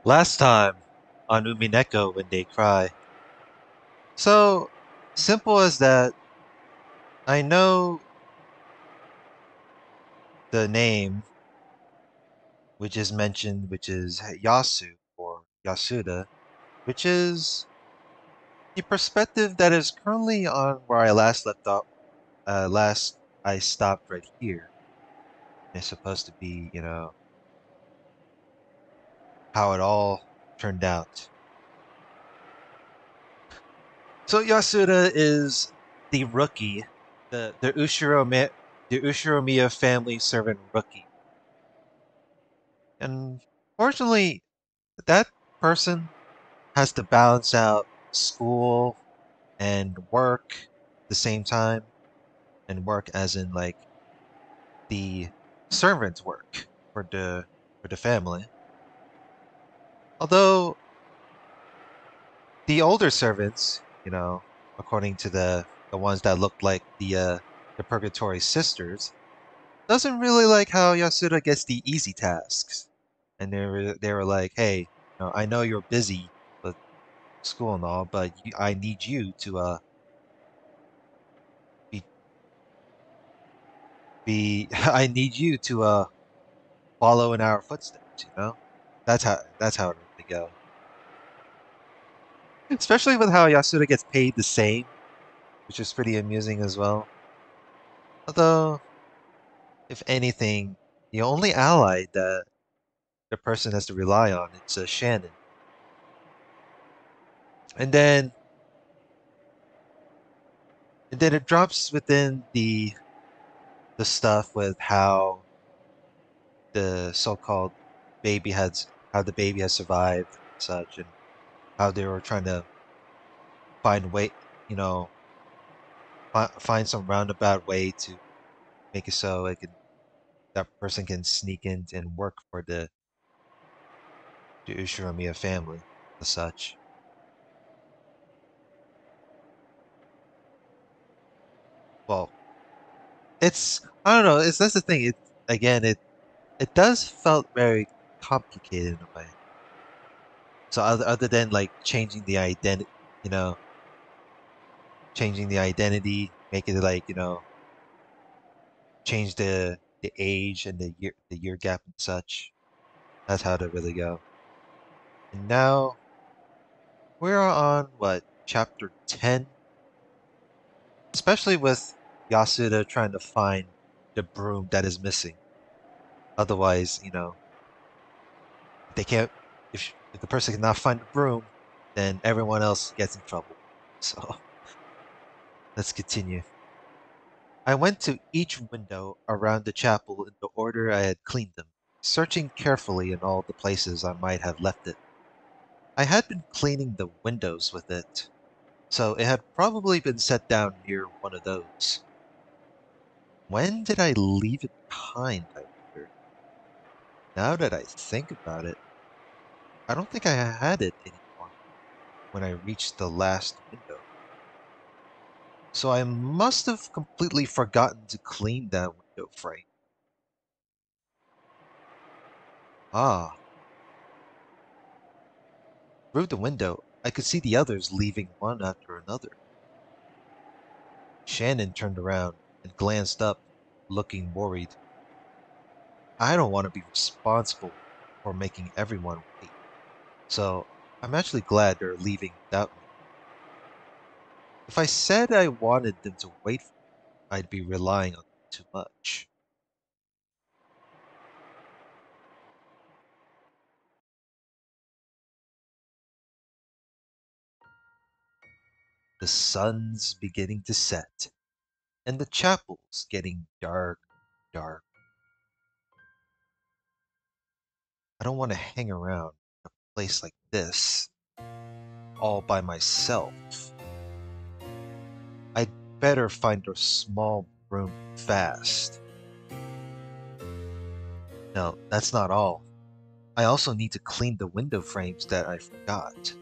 Last time on Umineko when they cry. So simple as that, I know the name which is mentioned, which is Yasu or Yasuda, which is the perspective that is currently on where I last left off. Last I stopped right here. It's supposed to be, how it all turned out. So Yasuda is the rookie, the Ushiromiya family servant rookie. And fortunately, that person has to balance out school and work at the same time, and work as in like the servant's work for the family. Although the older servants, according to the ones that looked like the Purgatory sisters, doesn't really like how Yasuda gets the easy tasks. And they were like, "Hey, I know you're busy with school and all, but I need you to be I need you to follow in our footsteps." That's how it really go. Especially with how Yasuda gets paid the same, which is pretty amusing as well. Although, if anything, the only ally that the person has to rely on is Shannon. And then and then it drops within the stuff with how the so-called baby has how the baby has survived and such, and how they were trying to find way, you know, find some roundabout way to make it so that person can sneak in and work for the Ushiromiya family and such. Well, it's I don't know. That's the thing. It does felt very complicated in a way. So other than like you know, changing the identity, making it like change the age and the year gap and such. That's how to really go. And now we're on what, chapter 10, especially with Yasuda trying to find the broom that is missing. Otherwise, they can't. If the person cannot find the broom, then everyone else gets in trouble. So let's continue. I went to each window around the chapel in the order I had cleaned them, searching carefully in all the places I might have left it. I had been cleaning the windows with it, so it had probably been set down near one of those. When did I leave it behind, I wondered. Now that I think about it, I don't think I had it anymore when I reached the last window. So I must have completely forgotten to clean that window frame. Ah, through the window, I could see the others leaving one after another. Shannon turned around and glanced up, looking worried. I don't want to be responsible for making everyone wait, so I'm actually glad they're leaving without me. If I said I wanted them to wait for me, I'd be relying on them too much. The sun's beginning to set, and the chapel's getting dark, dark. I don't want to hang around a place like this all by myself. I'd better find a small room fast. No, that's not all. I also need to clean the window frames that I forgot.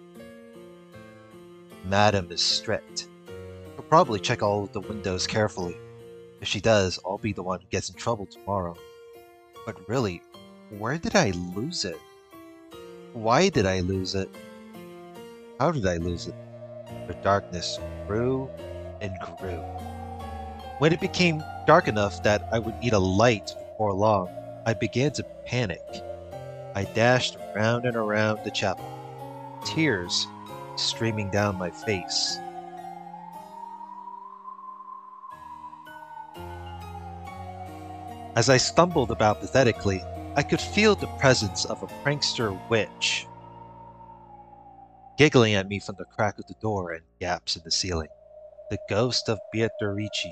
Madam is strict. She'll probably check all of the windows carefully. If she does, I'll be the one who gets in trouble tomorrow. But really, where did I lose it? Why did I lose it? How did I lose it? The darkness grew and grew. When it became dark enough that I would need a light before long, I began to panic. I dashed around and around the chapel, tears streaming down my face. As I stumbled about pathetically, I could feel the presence of a prankster witch giggling at me from the crack of the door and gaps in the ceiling. The ghost of Beatrice,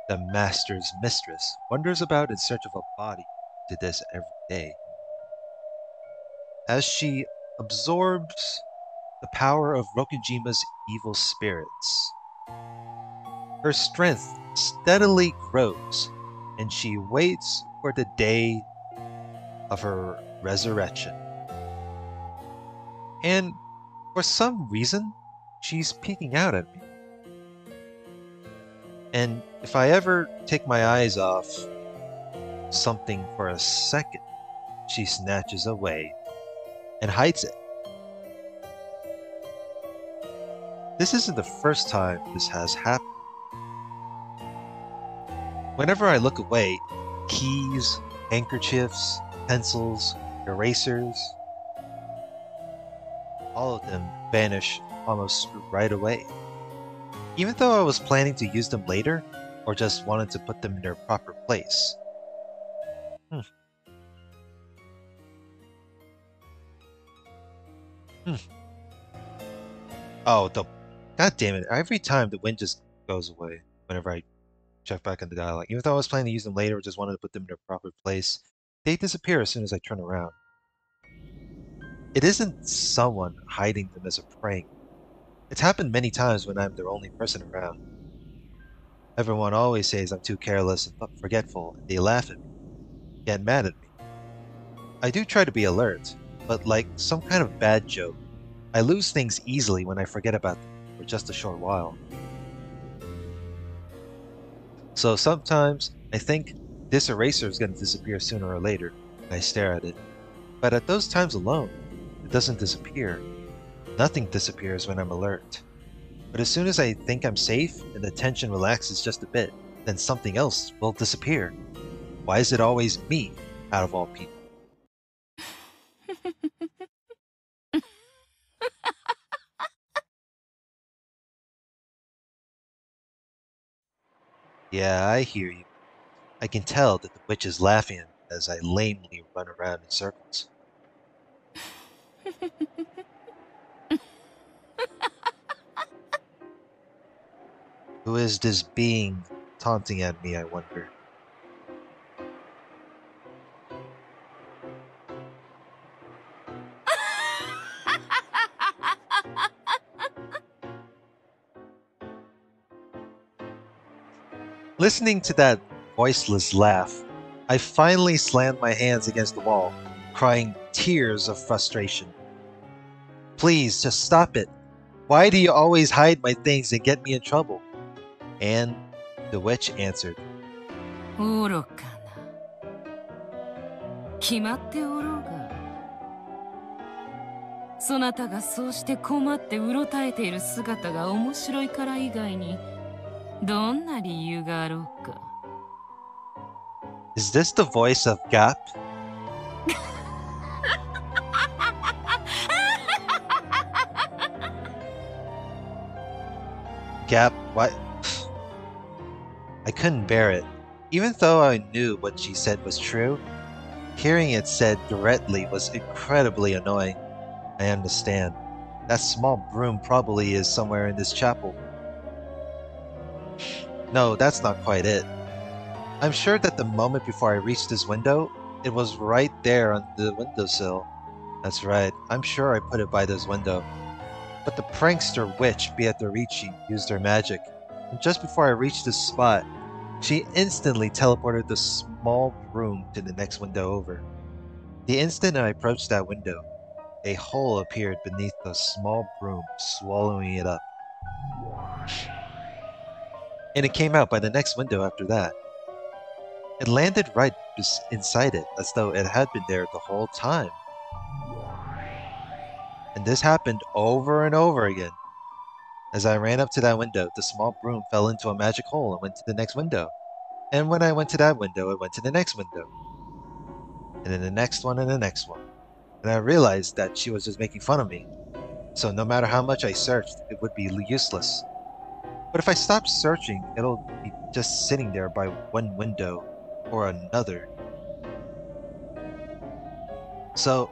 the master's mistress, wanders about in search of a body to this every day. As she absorbs the power of Rokujima's evil spirits, her strength steadily grows, and she waits for the day of her resurrection. And for some reason, she's peeking out at me. And if I ever take my eyes off something for a second, she snatches away and hides it. This isn't the first time this has happened. Whenever I look away, keys, handkerchiefs, pencils, erasers, all of them vanish almost right away. Even though I was planning to use them later, or just wanted to put them in their proper place. Hmm. Oh, God damn it. Every time the wind just goes away whenever I check back in the dialogue. Even though I was planning to use them later or just wanted to put them in their proper place, they disappear as soon as I turn around. It isn't someone hiding them as a prank. It's happened many times when I'm the only person around. Everyone always says I'm too careless and forgetful, and they laugh at me, get mad at me. I do try to be alert, but like some kind of bad joke, I lose things easily when I forget about them for just a short while. So sometimes I think this eraser is going to disappear sooner or later, and I stare at it. But at those times alone, it doesn't disappear. Nothing disappears when I'm alert. But as soon as I think I'm safe and the tension relaxes just a bit, then something else will disappear. Why is it always me, out of all people? Yeah, I hear you. I can tell that the witch is laughing at me as I lamely run around in circles. Who is this being taunting at me, I wonder? Listening to that voiceless laugh, I finally slammed my hands against the wall, crying tears of frustration. Please, just stop it. Why do you always hide my things and get me in trouble? And the witch answered. 愚かな。決まっておろうが。そなたがそうして困ってうろたえている姿が面白いから以外にどんな理由があろうか。Is this the voice of Gap? Gap, what? I couldn't bear it. Even though I knew what she said was true, hearing it said directly was incredibly annoying. I understand. That small broom probably is somewhere in this chapel. No, that's not quite it. I'm sure that the moment before I reached this window, it was right there on the windowsill. That's right, I'm sure I put it by this window. But the prankster witch Beatrice used her magic, and just before I reached this spot, she instantly teleported the small broom to the next window over. The instant I approached that window, a hole appeared beneath the small broom, swallowing it up. And it came out by the next window after that. It landed right inside it, as though it had been there the whole time. And this happened over and over again. As I ran up to that window, the small broom fell into a magic hole and went to the next window. And when I went to that window, it went to the next window. And then the next one and the next one. And I realized that she was just making fun of me. So no matter how much I searched, it would be useless. But if I stopped searching, it'll be just sitting there by one window or another. So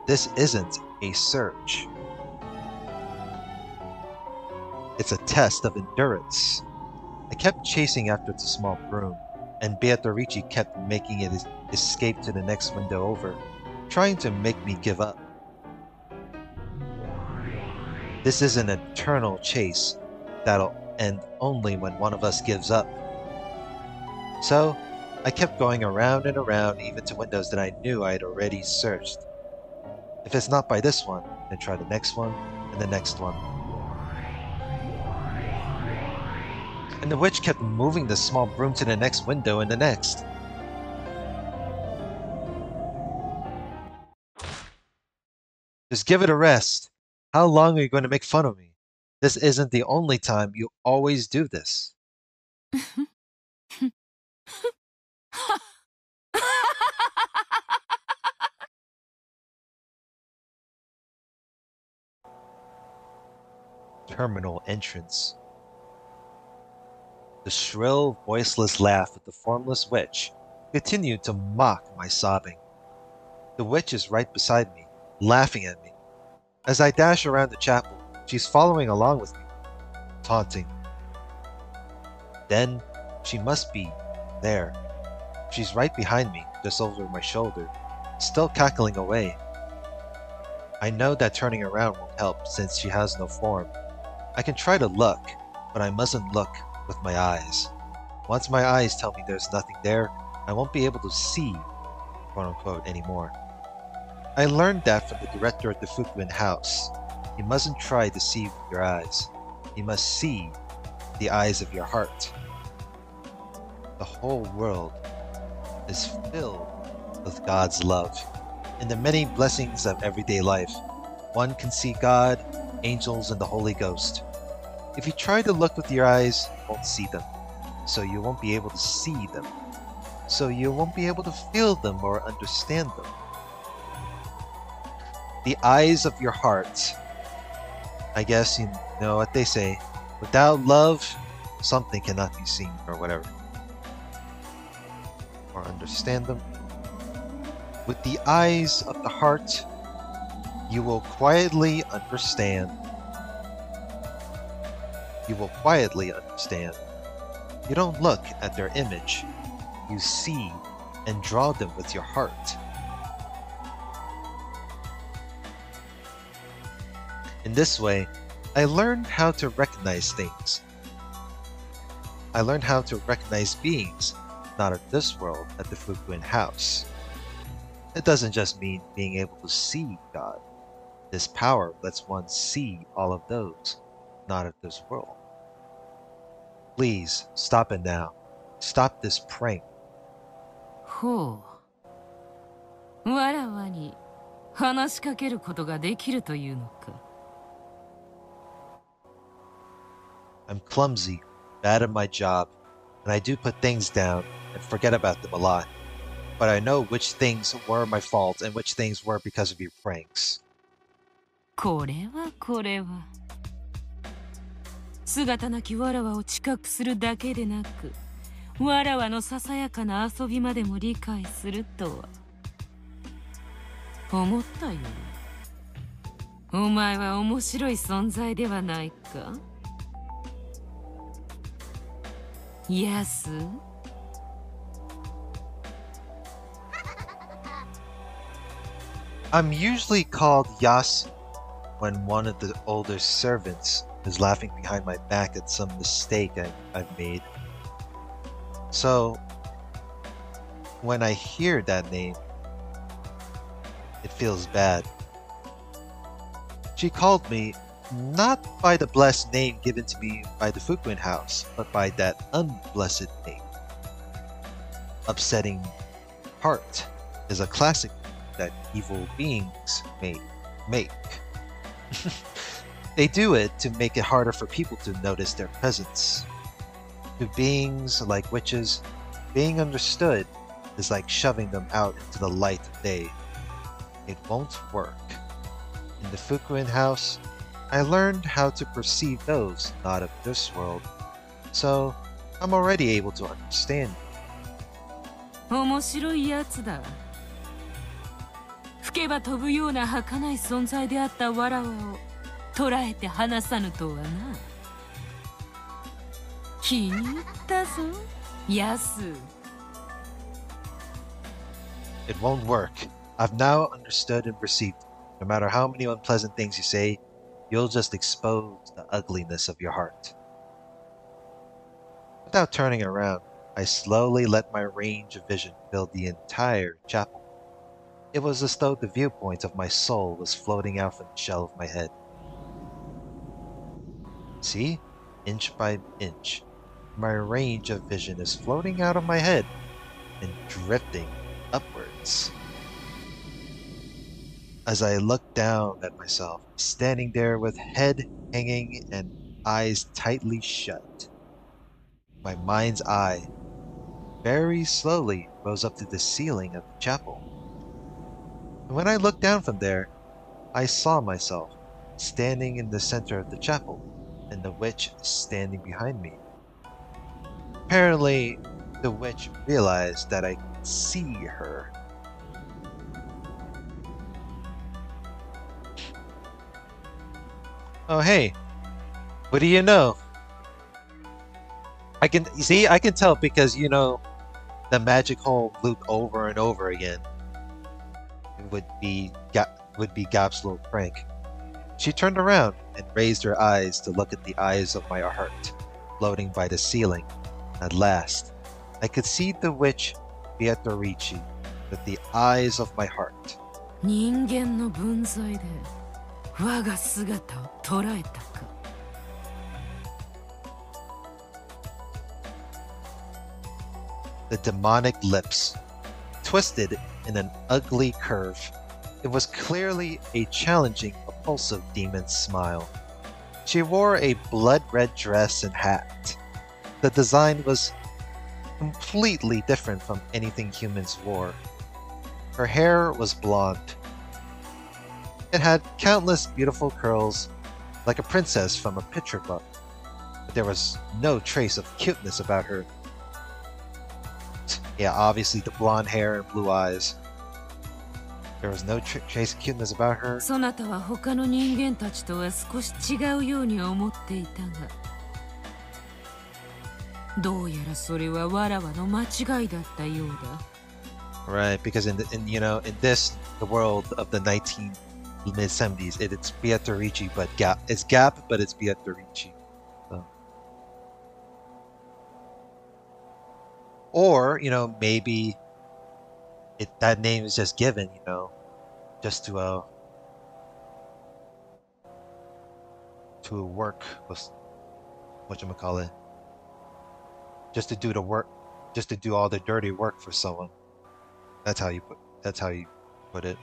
this isn't a search. It's a test of endurance. I kept chasing after the small broom, and Beatrice kept making it escape to the next window over, trying to make me give up. This is an eternal chase that'll end only when one of us gives up. So, I kept going around and around, even to windows that I knew I had already searched. If it's not by this one, then try the next one, and the next one. And the witch kept moving the small broom to the next window and the next. Just give it a rest. How long are you going to make fun of me? This isn't the only time. You always do this. Terminal entrance. The shrill, voiceless laugh of the formless witch continued to mock my sobbing. The witch is right beside me, laughing at me. As I dash around the chapel, she's following along with me, taunting. Then, she must be there. She's right behind me, just over my shoulder, still cackling away. I know that turning around won't help since she has no form. I can try to look, but I mustn't look with my eyes. Once my eyes tell me there's nothing there, I won't be able to see, quote-unquote, anymore. I learned that from the director at the Fukuin house. You mustn't try to see with your eyes. You must see the eyes of your heart. The whole world is filled with God's love. In the many blessings of everyday life, one can see God, angels, and the Holy Ghost. If you try to look with your eyes, you won't see them. So you won't be able to see them. So you won't be able to feel them or understand them. The eyes of your heart. I guess you know what they say. Without love, something cannot be seen, or whatever. Or understand them. With the eyes of the heart, you will quietly understand. You will quietly understand. You don't look at their image. You see and draw them with your heart. In this way, I learned how to recognize things. I learned how to recognize beings, not of this world, at the Fukuin house. It doesn't just mean being able to see God. This power lets one see all of those, not of this world. Please, stop it now. Stop this prank. ほう。わらわに話しかけることができるというのか。I'm clumsy, bad at my job, and I do put things down and forget about them a lot. But I know which things were my fault and which things were because of your pranks. これはこれは。姿なきわらわを知覚するだけでなく、わらわのささやかな遊びまでも理解するとは。思ったよ。お前は面白い存在ではないか。Yasu? I'm usually called Yasu when one of the older servants is laughing behind my back at some mistake I've made. So, when I hear that name, it feels bad. She called me not by the blessed name given to me by the Fukuin house, but by that unblessed name. Upsetting heart is a classic that evil beings make. They do it to make it harder for people to notice their presence. To beings like witches, being understood is like shoving them out into the light of day. It won't work. In the Fukuin house, I learned how to perceive those not of this world, so I'm already able to understand. 面白いやつだ。吹けば飛ぶような儚い存在であったわらわを捕らえて離さぬとはな。気に入ったぞ、ヤス。It won't work. I've now understood and perceived. No matter how many unpleasant things you say, you'll just expose the ugliness of your heart. Without turning around, I slowly let my range of vision fill the entire chapel. It was as though the viewpoint of my soul was floating out from the shell of my head. See? Inch by inch, my range of vision is floating out of my head and drifting upwards. As I look down at myself, standing there with head hanging and eyes tightly shut, my mind's eye very slowly rose up to the ceiling of the chapel. And when I looked down from there, I saw myself standing in the center of the chapel, and the witch standing behind me. Apparently, the witch realized that I could see her. Oh hey, what do you know? I can tell because the magic hole loop over and over again. It would be Gap's little prank. She turned around and raised her eyes to look at the eyes of my heart, floating by the ceiling. At last, I could see the witch Beatrice with the eyes of my heart. 人間の分際で我が姿を捉えたか。The demonic lips, twisted in an ugly curve. It was clearly a challenging, repulsive demon's smile. She wore a blood-red dress and hat. The design was completely different from anything humans wore. Her hair was blonde. It had countless beautiful curls, like a princess from a picture book. But there was no trace of cuteness about her. Yeah, obviously the blonde hair and blue eyes. There was no trace of cuteness about her. そなたは他の人間たちとは少し違うように思っていたが、どうやらそれはわらわの間違いだったようだ。Right, because in this the world of the mid 70s, it's Beatrice, but it's Gap, but it's Beatrice. So. Or maybe that name is just given, just to work with whatchamacallit. Just to do the work, just to do all the dirty work for someone. That's how you put it.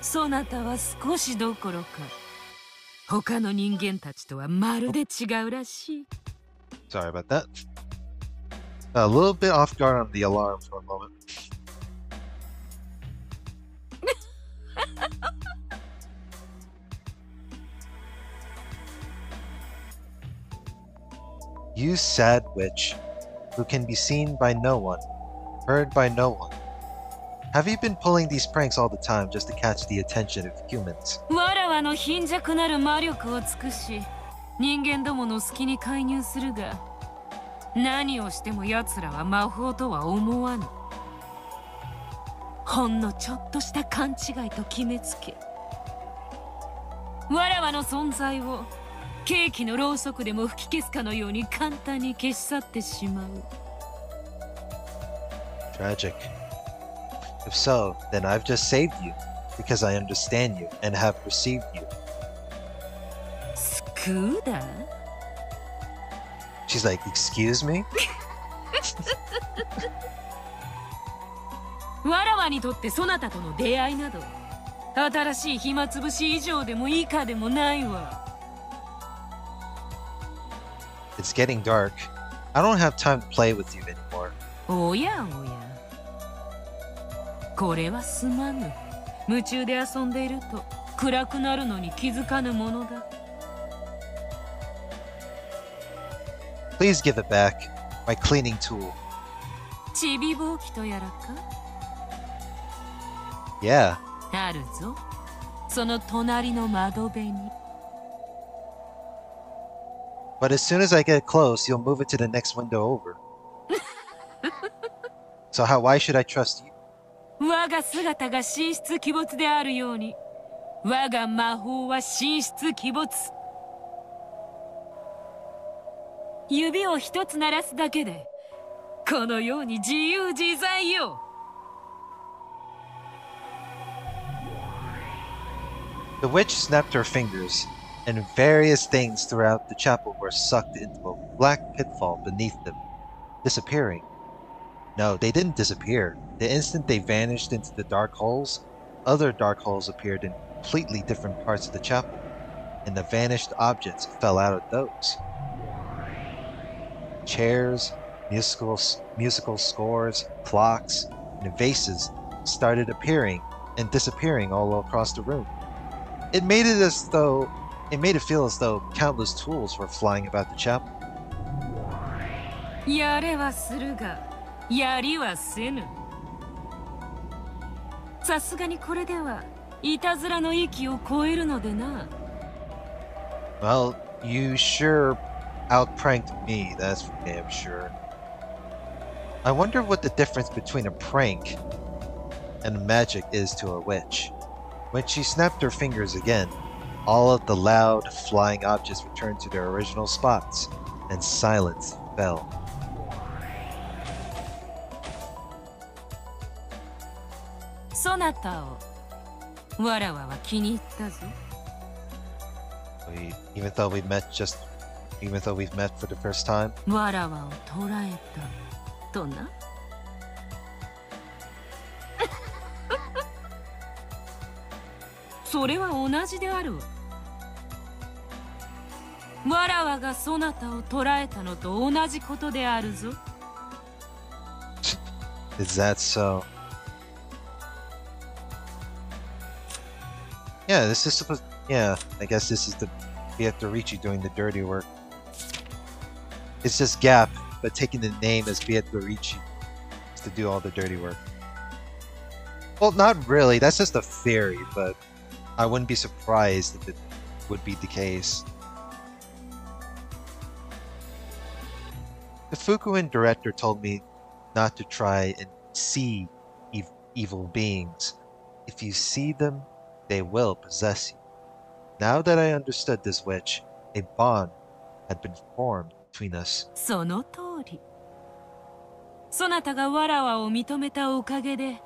そなたは少しどころか他の人間たちとはまるで違うらしい。 Sorry about that. A little bit off guard on the alarm for a moment. You sad witch, who can be seen by no one, heard by no one. Have you been pulling these pranks all the time just to catch the attention of humans? わらわの貧弱なる魔力を尽くし、人間どもの隙に介入するが、何をしても奴らは魔法とは思わぬ。ほんのちょっとした勘違いと決めつけ、わらわの存在をケーキのろうそくでも吹き消すかのように簡単に消し去ってしまう。Tragic. If so, then I've just saved you, because I understand you and have perceived you. 救うだ? She's like, excuse me? わらわにとってそなたとの出会いなど新しい暇つぶし以上でも以下でもないわ。It's getting dark. I don't have time to play with you anymore. おやおや。これはすまぬ。夢中で遊んでいると暗くなるのに気づかぬものだ。Please give it back. My cleaning tool. ちびぼうきとやらか Yeah. あるぞ。その隣の窓辺に。But as soon as I get close, you'll move it to the next window over. So why should I trust you? 我が姿が神出鬼没であるように、我が魔法は神出鬼没。指を一つ鳴らすだけで、このように自由自在よ。The witch snapped her fingers, and various things throughout the chapel were sucked into a black pitfall beneath them, disappearing. No, they didn't disappear. The instant they vanished into the dark holes, other dark holes appeared in completely different parts of the chapel, and the vanished objects fell out of those. Chairs, musical scores, clocks, and vases started appearing and disappearing all across the room. It made it feel as though countless tools were flying about the chapel. やれはするが、やりはせぬ。さすがにこれではいたずらの域を超えるのでな。Well, you sure outpranked me, that's for damn sure. I wonder what the difference between a prank and magic is to a witch. When she snapped her fingers again, all of the loud, flying objects returned to their original spots, and silence fell. そなたをわらわは気に入ったぞ。Even though we've met for the first time. わらわを捕らえたとな。それは同じであるわ。わらわがそなたを捕らえたのと同じことであるぞ。Is that so? Yeah, this is supposed. Yeah, I guess this is the Beatrice doing the dirty work. It's just Gap, but taking the name as Beatrice to do all the dirty work. Well, not really. That's just a theory, but I wouldn't be surprised if it would be the case. The Fukuin director told me not to try and see evil beings. If you see them, they will possess you. Now that I understood this witch, a bond had been formed between us. その通り。そなたがわらわを認めたおかげで、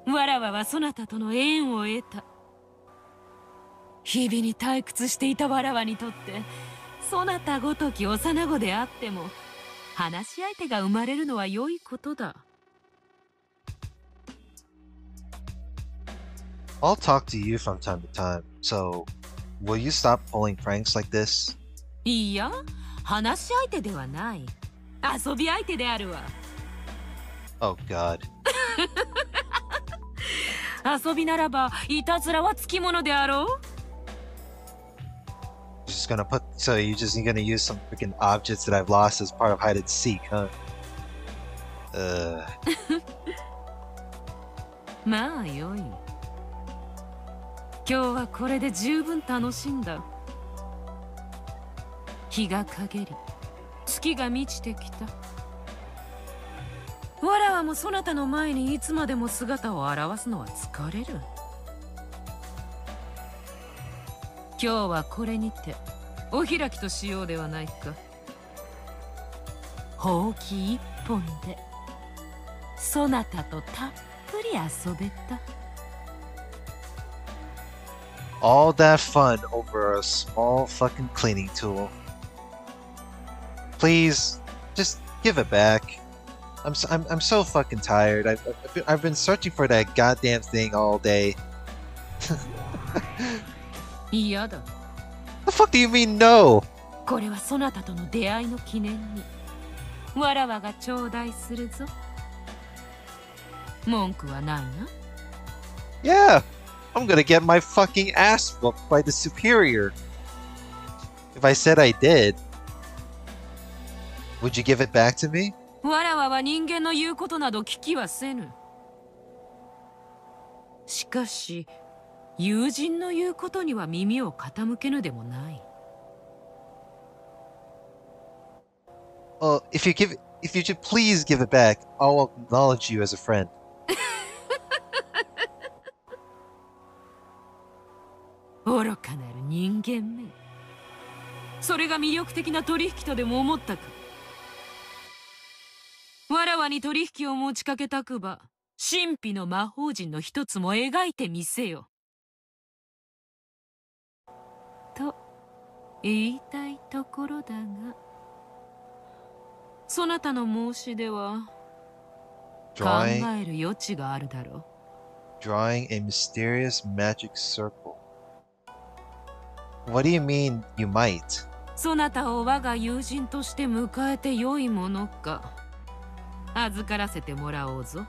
わらわはそなたとの縁を得た。日々に退屈していたわらわにとって、そなたごとき幼子であっても、話し相手が生まれるのは良いことだ。I'll talk to you from time to time, so will you stop pulling pranks like this? いや、話し相手ではない。遊び相手であるわ。Oh God. 遊びならば、いたずらはつきものであろう。So you're just gonna use some freaking objects that I've lost as part of hide and seek, huh? まあよい。今日はこれで十分楽しんだ。日が陰り、月が満ちてきた。わらわもそなたの前にいつまでも姿を現すのは疲れる。今日はこれにてお開きとしようではないか。ほうき一本でそなたとたっぷり遊べた。All that fun over a small fucking cleaning tool. Please, just give it back. I'm so fucking tired. I've been searching for that goddamn thing all day. 嫌だ。The fuck do you mean no? これはそなたとの出会いの記念にわらわが頂戴するぞ。文句はないな。Yeah, I'm gonna get my fucking ass whooped by the superior. If I said I did, would you give it back to me? わらわは人間の言うことなど聞きはせぬ。しかし友人の言うことには耳を傾けぬでもない。Well, if you should please give it back, I'll acknowledge you as a friend. 愚かなる人間め。それが魅力的な取引とでも思ったか。わらわに取引を持ちかけたくば、神秘の魔法陣の一つも描いてみせよ。と言いたいところだが、そなたの申し出は考える余地があるだろう。Drawing a mysterious magic circle. What do you mean you might? そなたを我が友人として迎えてよいものか。預からせてもらおうぞ。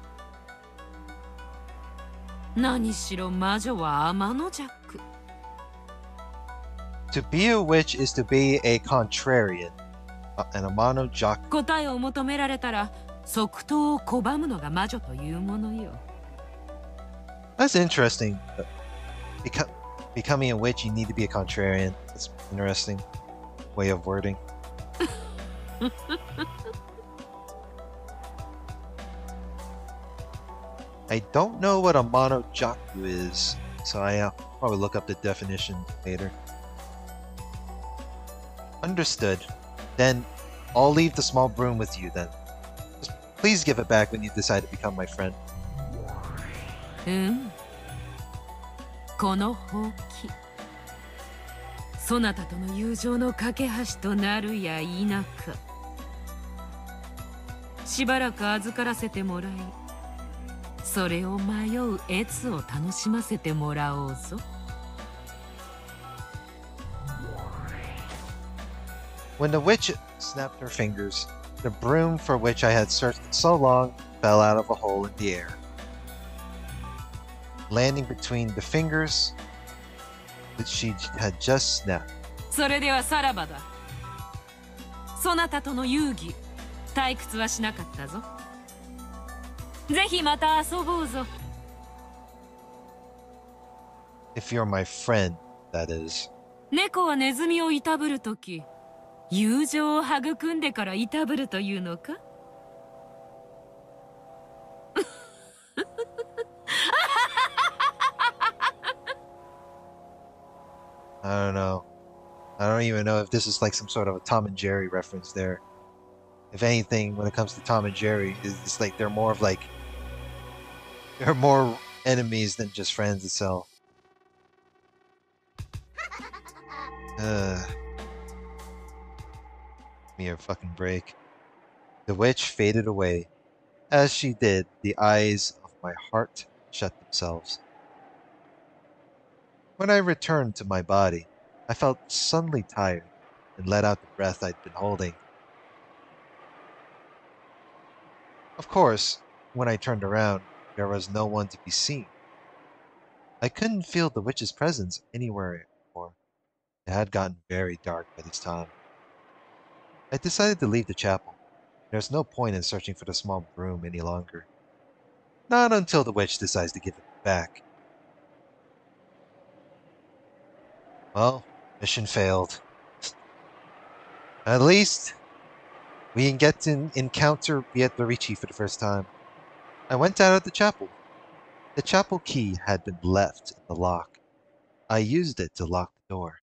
何しろ魔女は天の弱。To be a witch is to be a contrarian, an amano jock. 答えを求められたら即答を拒むのが魔女というものよ。That's interesting. Becoming a witch, you need to be a contrarian. That's an interesting way of wording. I don't know what a monojaku is, so I'll probably look up the definition later. Understood. Then I'll leave the small broom with you then. Just please give it back when you decide to become my friend. このほうき、そなたとの友情の架け橋となるや否か。しばらく預からせてもらい、それを迷う悦を楽しませてもらおうぞ。When the witch snapped her fingers, the broom for which I had searched so long fell out of a hole in the air. Landing between the fingers that she had just snapped. それではさらばだ。そなたとの遊戯、退屈はしなかったぞ。ぜひまた遊ぼうぞ。If you're my friend, that is. 猫はネズミをいたぶるとき、友情を育んでからいたぶるというのかI don't know. I don't even know if this is like some sort of a Tom and Jerry reference there. If anything, when it comes to Tom and Jerry, it's like they're more of like they're more enemies than just friends itself. Give me a fucking break. The witch faded away. As she did, the eyes of my heart shut themselves. When I returned to my body, I felt suddenly tired and let out the breath I'd been holding. Of course, when I turned around, there was no one to be seen. I couldn't feel the witch's presence anywhere anymore. It had gotten very dark by this time. I decided to leave the chapel. There's no point in searching for the small broom any longer. Not until the witch decides to give it back. Well, mission failed. At least, we didn't get to encounter Beatrice for the first time. I went out of the chapel. The chapel key had been left in the lock. I used it to lock the door.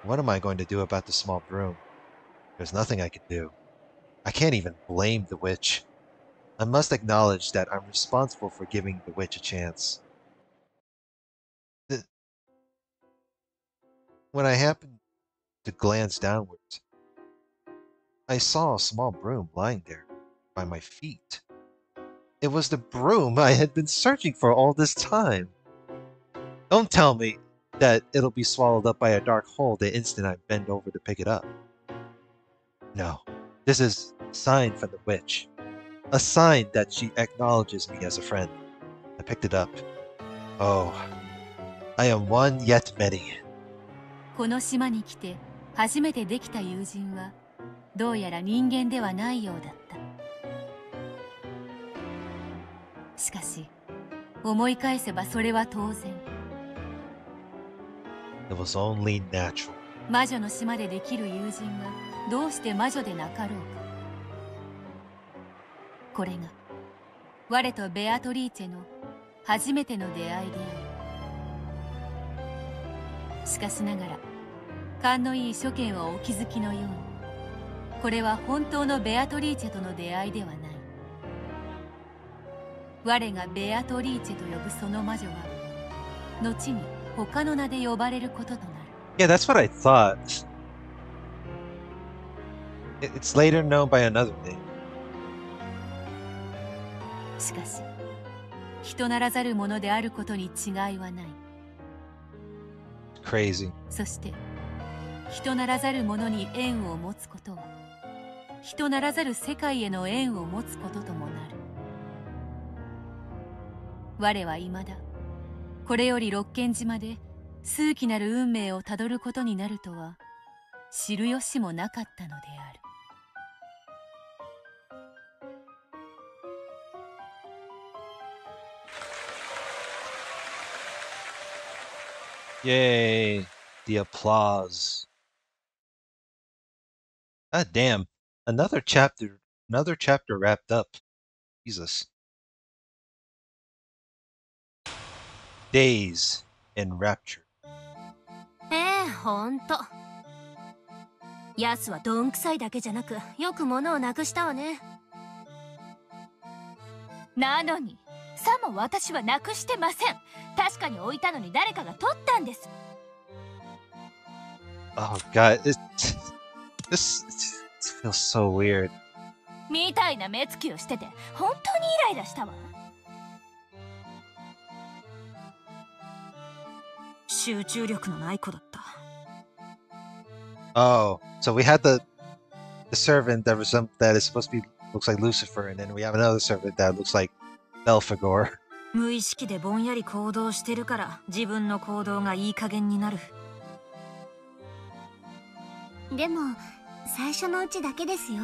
What am I going to do about the small broom? There's nothing I can do. I can't even blame the witch. I must acknowledge that I'm responsible for giving the witch a chance. When I happened to glance downwards, I saw a small broom lying there by my feet. It was the broom I had been searching for all this time. Don't tell me that it'll be swallowed up by a dark hole the instant I bend over to pick it up. No, this is a sign from the witch. A sign that she acknowledges me as a friend. I picked it up. Oh, I am one yet many. この島に来て初めてできた友人はどうやら人間ではないようだった。しかし思い返せばそれは当然。It was only natural. 魔女の島でできる友人がどうして魔女でなかろうか。これが我とベアトリーチェの初めての出会いである。しかしながら勘のいい諸見はお気づきのように、これは本当のベアトリーチェとの出会いではない。我がベアトリーチェと呼ぶその魔女は後に他の名で呼ばれることとなる。Yeah, that's what I thought. It's later known by another name. しかし人ならざるものであることに違いはない。Crazy. そして人ならざるものに縁を持つことは人ならざる世界への縁を持つことともなる。我は未だこれより六軒島で数奇なる運命をたどることになるとは知る由もなかったのである。Yay, the applause. God damn. Another chapter wrapped up. Jesus. Days in rapture. ほんと。ヤスはどんくさいだけじゃなくよく物をなくしたわね。なのにさも私はなくしてません。確かに置いたのに誰かが取ったんです。 Oh god, this feels so weird. みたいな目つきをしてて本当にイライラしたわ。集中力のない子だった。Oh, so we had the servant that is supposed to be looks like Lucifer, and then we have another servant that looks like Belphegor. 無意識でぼんやり行動してるから自分の行動がいい加減になる。でも最初のうちだけですよ。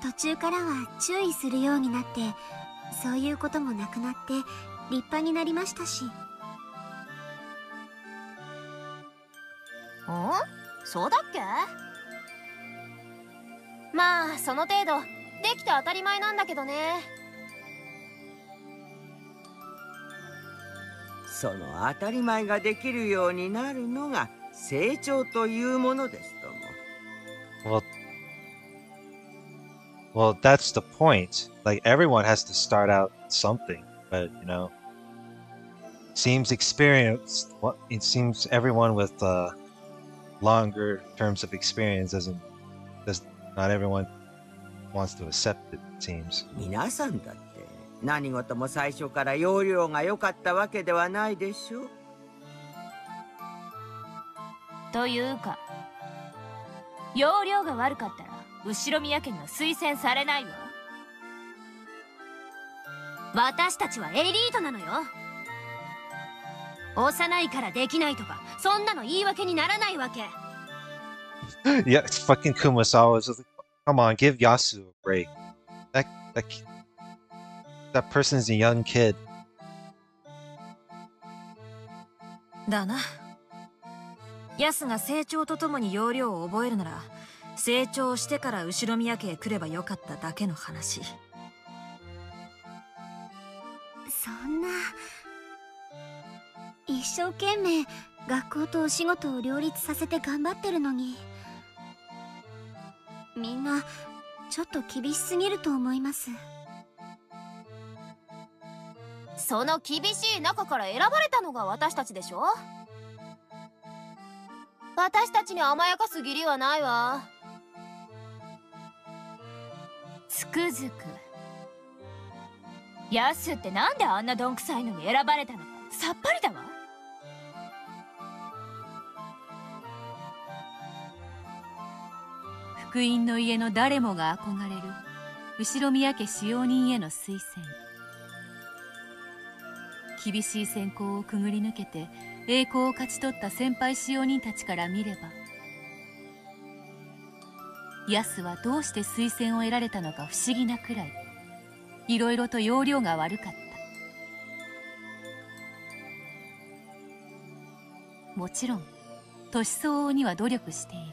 途中からは注意するようになってそういうこともなくなって立派になりましたし。そうだっけ？まあその程度できて当たり前なんだけどね。その当たり前ができるようになるのが成長というものですとも。Well, that's the point. Like everyone has to start out something, but it seems everyone with longer terms of experience does not everyone wants to accept it, it seems. 皆さんだって何事も最初から要領が良かったわけではないでしょう。というか要領が悪かったら後ろ宮家には推薦されないわ。私たちはエリートなのよ。幼いからできないとかそんなの言い訳にならないわけ。Yeah, it's fucking Kumasawa is like, come on, give Yasu a break. That person's a young kid. だな。ヤスが成長とともに要領を覚えるなら成長してから後ろ宮家へ来ればよかっただけの話。そんな一生懸命学校とお仕事を両立させて頑張ってるのにみんなちょっと厳しすぎると思います。その厳しい中から選ばれたのが私たちでしょ。私たちに甘やかす義理はないわ。つくづくヤスってなんであんなどんくさいのに選ばれたのかさっぱりだわ。福音の家の誰もが憧れる後宮家使用人への推薦。厳しい選考をくぐり抜けて栄光を勝ち取った先輩使用人たちから見れば、ヤスはどうして推薦を得られたのか不思議なくらい、いろいろと要領が悪かった。もちろん年相応には努力している。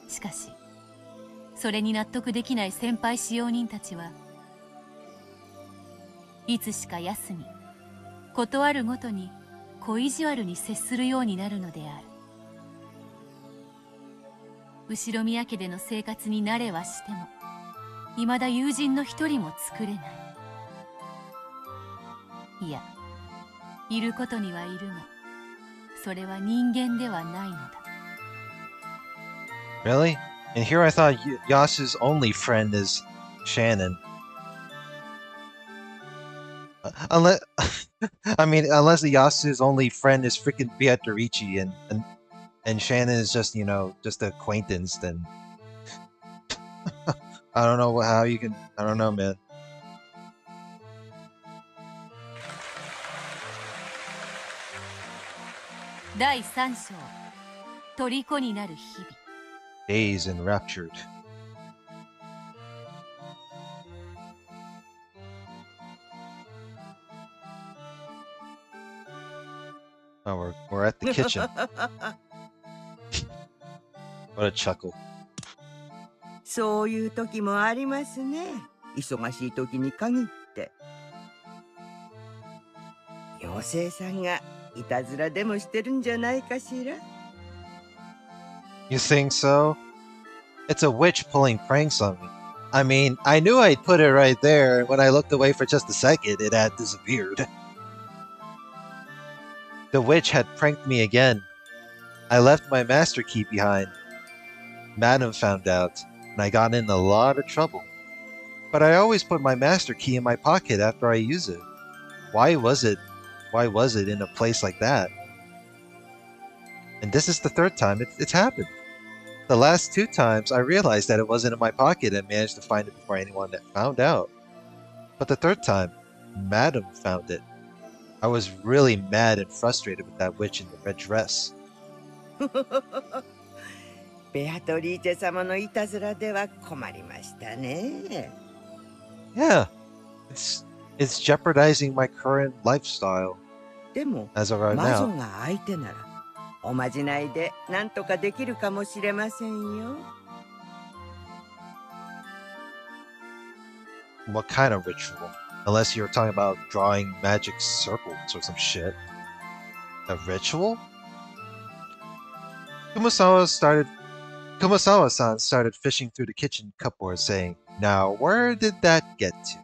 しかしそれに納得できない先輩使用人たちはいつしかヤスに事あるごとに小意地悪に接するようになるのである。後宮家での生活に慣れはしても、いまだ友人の一人も作れない。いや、いることにはいるが、それは人間ではないのだ。Really? And here I thought Yasu's only friend is Shannon. Unless, I mean, unless Yasu's only friend is freaking Beatrice and Shannon is just, you know, just an acquaintance, then I don't know how you can, I don't know, man. Dazed and raptured. Oh, we're at the kitchen. What a chuckle. そういう時もありますね。忙しい時に限って。妖精さんがいたずらでもしてるんじゃないかしら。You think so? It's a witch pulling pranks on me. I mean, I knew I'd put it right there, and when I looked away for just a second, it had disappeared. The witch had pranked me again. I left my master key behind. Madam found out, and I got in a lot of trouble. But I always put my master key in my pocket after I use it. Why was it in a place like that? And this is the third time it's happened. The last two times, I realized that it wasn't in my pocket and managed to find it before anyone found out. But the third time, Madam found it. I was really mad and frustrated with that witch in the red dress. ベアトリーチェ様のいたずらでは困りましたね。Yeah, it's jeopardizing my current lifestyle. でも、 as of right 魔女 now. が相手なら、おまじないでなんとかできるかもしれませんよ。What kind of ritual? Unless you're talking about drawing magic circles or some shit. A ritual? Kumasawa-san started fishing through the kitchen cupboard saying, "Now, where did that get to?"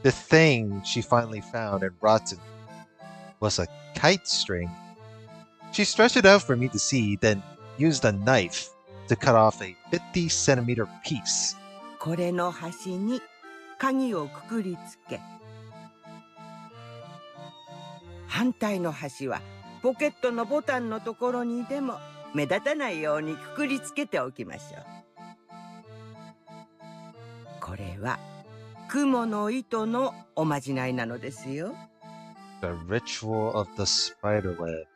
The thing she finally found and brought to me was a kite string. She stretched it out for me to see, then used a knife to cut off a 50-centimeter piece. これの端に鍵をくくりつけ、反対の端はポケットのボタンのところにでも目立たないようにくくりつけておきましょう。これは雲の糸のおまじないなのですよ。The ritual of the spider web.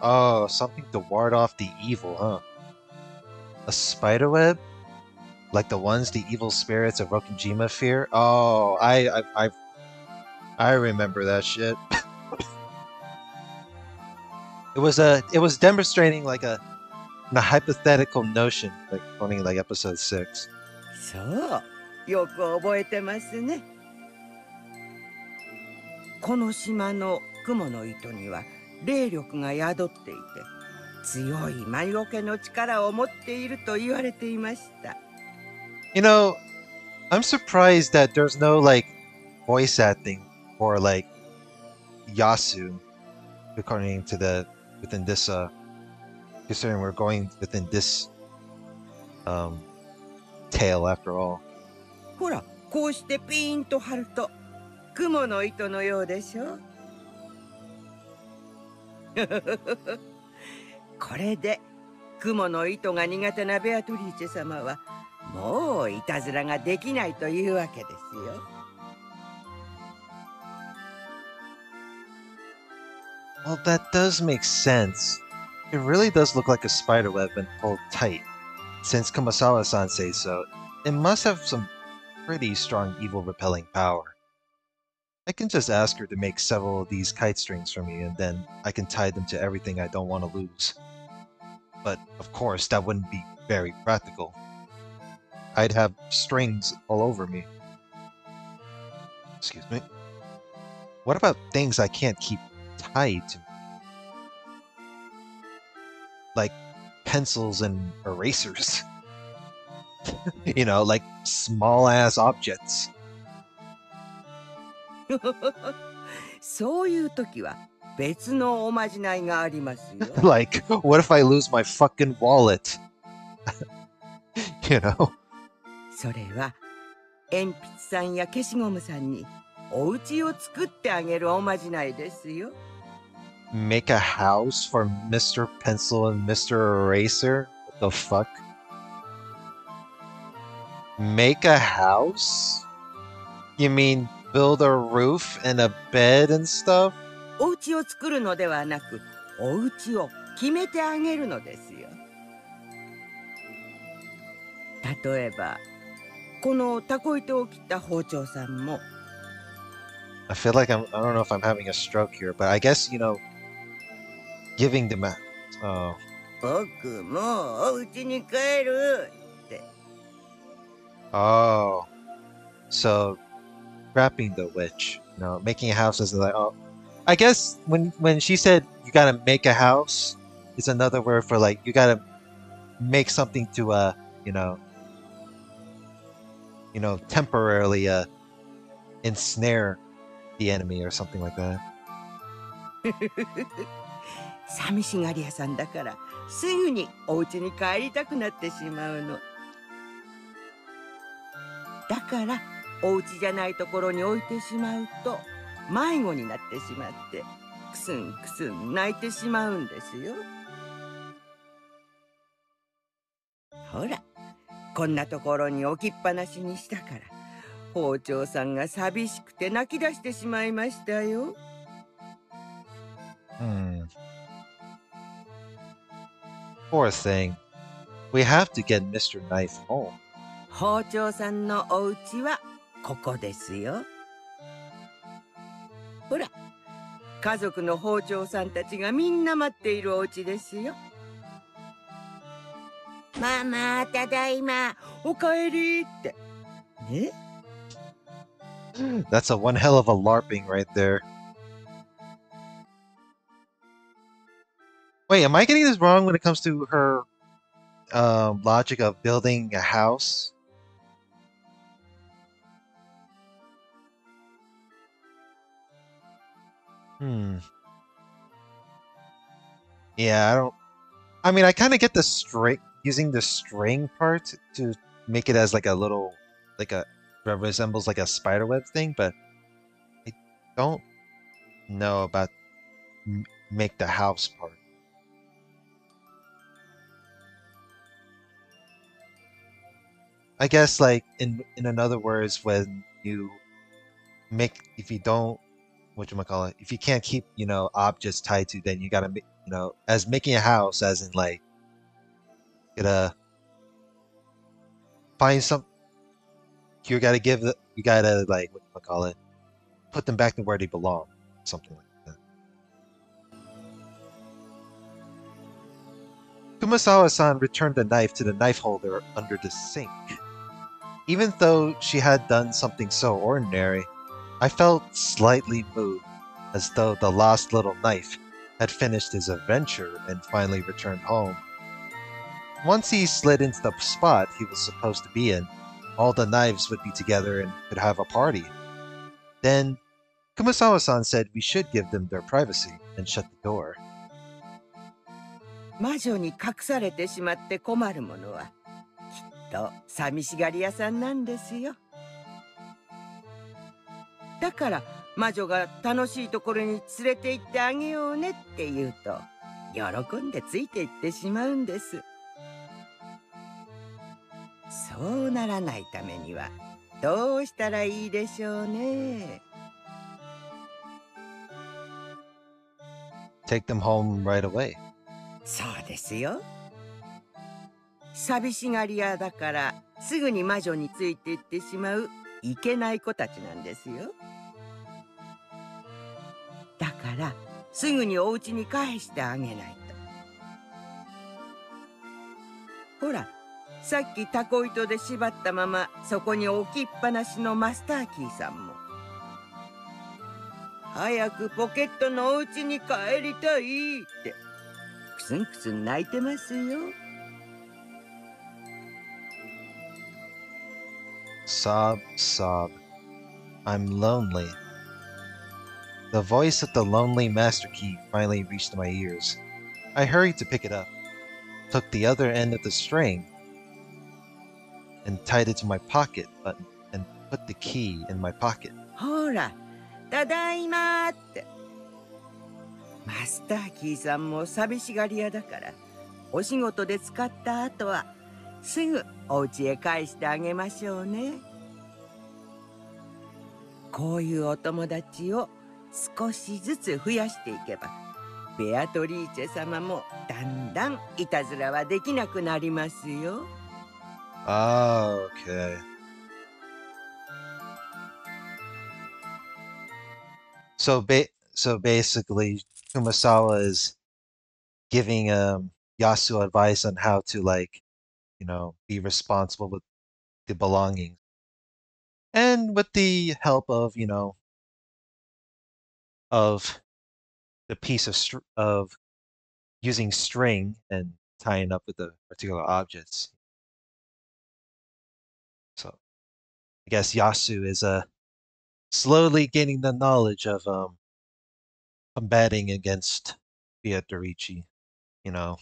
Oh, something to ward off the evil, huh? A spider web? Like the ones the evil spirits of Rokujima fear? Oh, I remember that shit. It was demonstrating like a hypothetical notion, like only like episode 6. そう、よく覚えてますね。この島の雲の糸には霊力が宿っていて、強い魔除けの力を持っていると言われていました。You know, I'm surprised that there's no like voice acting for like Yasu, according to within this considering we're going within this tale after all. ほら、こうしてピーンと張ると雲の糸のようでしょ。これで雲の糸が苦手なベアトリーチェ様はもういたずらができないというわけですよ。Well, that does make sense. It really does look like a spider web when pulled tight. Since Kumasawa-san says so, it must have some pretty strong evil repelling power. I can just ask her to make several of these kite strings for me, and then I can tie them to everything I don't want to lose. But, of course, that wouldn't be very practical. I'd have strings all over me. Excuse me. What about things I can't keep tied to? Like pencils and erasers. You know, like small-ass objects. そういう時は別のおまじないがありますよ。Like, what if I lose my fucking wallet? You know? それは鉛筆さんや消しゴムさんにお家を作ってあげるおまじないですよ。Make a house for Mr. Pencil and Mr. Eraser? What the fuck? Make a house? You mean build a roof and a bed and stuff? お家を作るのではなく、お家を決めてあげるのですよ。例えば、このタコ糸を切った包丁さんも。I feel like I don't know if I'm having a stroke here, but I guess, you know, giving them a... Oh. 僕もうお家に帰るって。Oh. So, trapping the witch, you know, making a house is like, oh. I guess when she said you gotta make a house, it's another word for like, you gotta make something to, you know, temporarily, ensnare the enemy or something like that. 寂しがり屋さんだからすぐにお家に帰りたくなってしまうの。だからお家じゃないところに置いてしまうと迷子になってしまってクスンクスン泣いてしまうんですよ。ほら、こんなところに置きっぱなしにしたから包丁さんが寂しくて泣き出してしまいましたよ。Poor thing. We have to get Mr. Knife home. 包丁さんのお家はここですよ。ほら、家族の包丁さんたちがみんな待っているお家ですよ。ママ、ただいま、おかえりって。ね？ That's a one hell of a LARPing right there. Wait, am I getting this wrong when it comes to her logic of building a house? Yeah, I mean, I kind of get the string, using the string part to make it as like a little, like a, that resembles like a spiderweb thing, but I don't know about make the house part. I guess like in other words, when you make, if you don't, whatchamacallit, if you can't keep, you know, objects tied to, then you gotta make, you know, as making a house, as in like, you gotta find some, you gotta like, whatchamacallit, put them back to where they belong, something like that. Kumasawa-san returned the knife to the knife holder under the sink. Even though she had done something so ordinary, I felt slightly moved, as though the lost little knife had finished his adventure and finally returned home. Once he slid into the spot he was supposed to be in, all the knives would be together and could have a party. Then, Kumasawa-san said we should give them their privacy and shut the door. 魔女に隠されてしまって困るものはきっと寂しがり屋さんなんですよ。だから魔女が楽しいところに連れて行ってあげようねって言うと喜んでついて行ってしまうんです。そうならないためにはどうしたらいいでしょうね。Take them home right away. そうですよ。寂しがり屋だからすぐに魔女についていってしまういけない子たちなんですよ。だからすぐにお家に返してあげないと。ほら、さっきタコ糸で縛ったままそこに置きっぱなしのマスターキーさんも早くポケットのお家に帰りたいってくすんくすん泣いてますよ。Sob, sob. I'm lonely. The voice of the lonely master key finally reached my ears. I hurried to pick it up, took the other end of the string, and tied it to my pocket button, and put the key in my pocket. ほら、ただいまーって。マスターキーさんも寂しがり屋だから、お仕事で使った後はすぐお家へ返してあげましょうね。こういうお友達を少しずつ増やしていけば、ベアトリーチェ様もだんだんいたずらはできなくなりますよ。Oh, okay. So basically, Kumasawa is giving Yasu advice on how to be responsible with the belongings, and with the help of of the piece of using string and tying up with the particular objects. So I guess Yasu is slowly gaining the knowledge of combating against Beatrice, you know,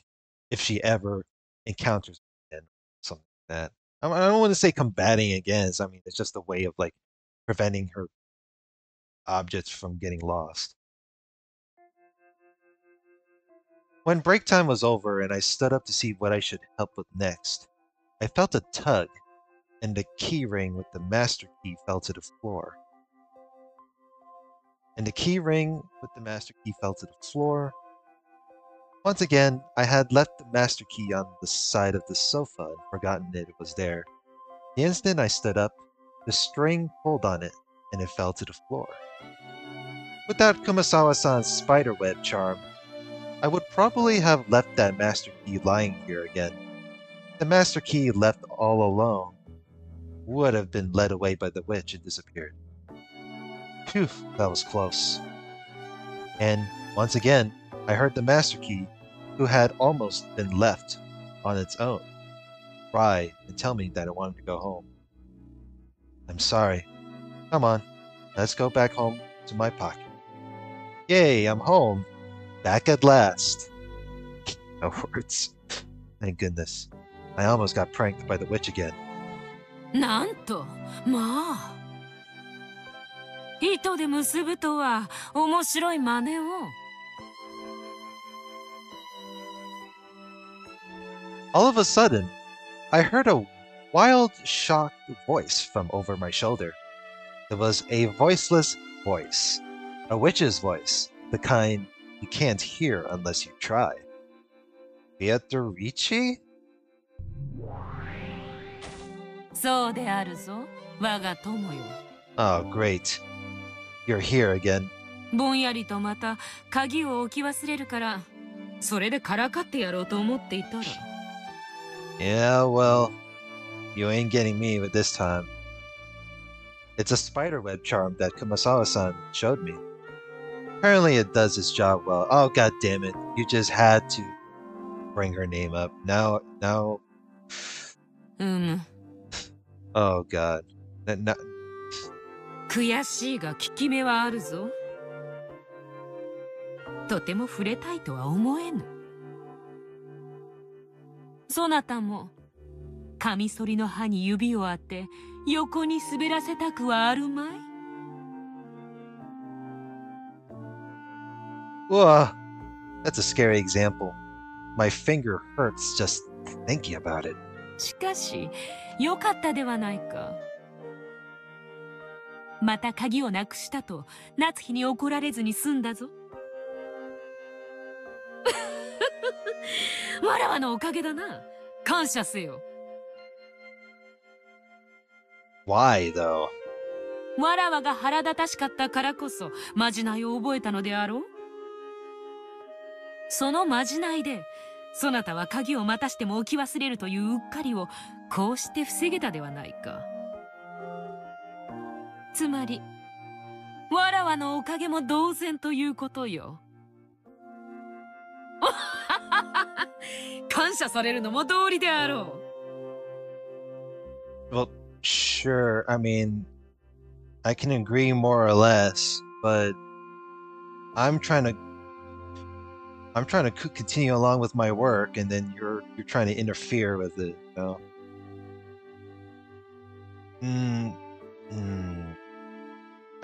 if she ever encounters again, something like that. I don't want to say combating against. I mean, it's just a way of like preventing her objects from getting lost. When break time was over and I stood up to see what I should help with next, I felt a tug, and the key ring with the master key fell to the floor. Once again, I had left the master key on the side of the sofa and forgotten that it was there. The instant I stood up, the string pulled on it, and it fell to the floor. Without Kumasawa-san's spiderweb charm, I would probably have left that master key lying here again. The master key left all alone would have been led away by the witch and disappeared. Phew, that was close. And once again, I heard the master key, who had almost been left on its own, cry and tell me that it wanted to go home. I'm sorry. Come on, let's go back home to my pocket. Yay, I'm home. Back at last. No words. Thank goodness. I almost got pranked by the witch again. なんと、まあ。糸で結ぶとは面白い真似を。All of a sudden, I heard a wild, shocked voice from over my shoulder. It was a voiceless voice. A witch's voice, the kind you can't hear unless you try. Beatrice? そうであるぞ、我が友よ。Oh, great. You're here again. ぼんやりとまた鍵を置き忘れるから、それでからかってやろうと思っていたら。Yeah, well, you ain't getting me with this time. It's a spiderweb charm that Kumasawa-san showed me. Apparently it does its job well. Oh, god damn it. You just had to bring her name up. Now... Oh god. 悔しいが効き目はあるぞ。とても触れたいとは思えぬ。そなたもカミソリの刃に指を当て横に滑らせたくはあるまい。Ugh, that's a scary example. My finger hurts just thinking about it. しかしよかったではないか。また鍵をなくしたと夏日に怒られずに済んだぞ。わらわのおかげだな。感謝せよ。Why, though? わらわが腹立たしかったからこそまじないを覚えたのであろう。そのまじないでそなたは鍵をまたしても置き忘れるといううっかりをこうして防げたではないか。つまりわらわのおかげも同然ということよ。感謝されるのも道理であろう。Well, sure. I mean, I can agree more or less, but I'm trying to continue along with my work, and then you're trying to interfere with it, you know?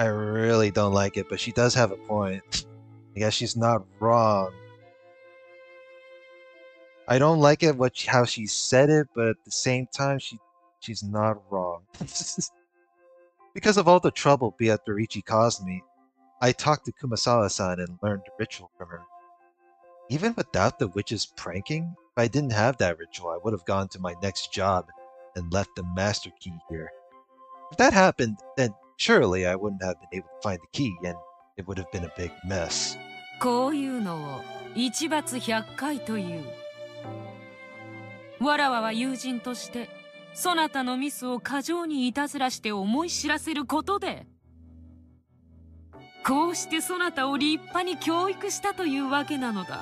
I really don't like it, but she does have a point. I guess she's not wrong. I don't like it how she said it, but at the same time, she's not wrong. Because of all the trouble Beatrice caused me, I talked to Kumasawa-san and learned the ritual from her. Even without the witch's pranking, if I didn't have that ritual, I would have gone to my next job and left the master key here. If that happened, then surely I wouldn't have been able to find the key, and it would have been a big mess. こういうのを一罰百回という。わらわは友人としてそなたのミスを過剰にいたずらして思い知らせることでこうしてそなたを立派に教育したというわけなのだ。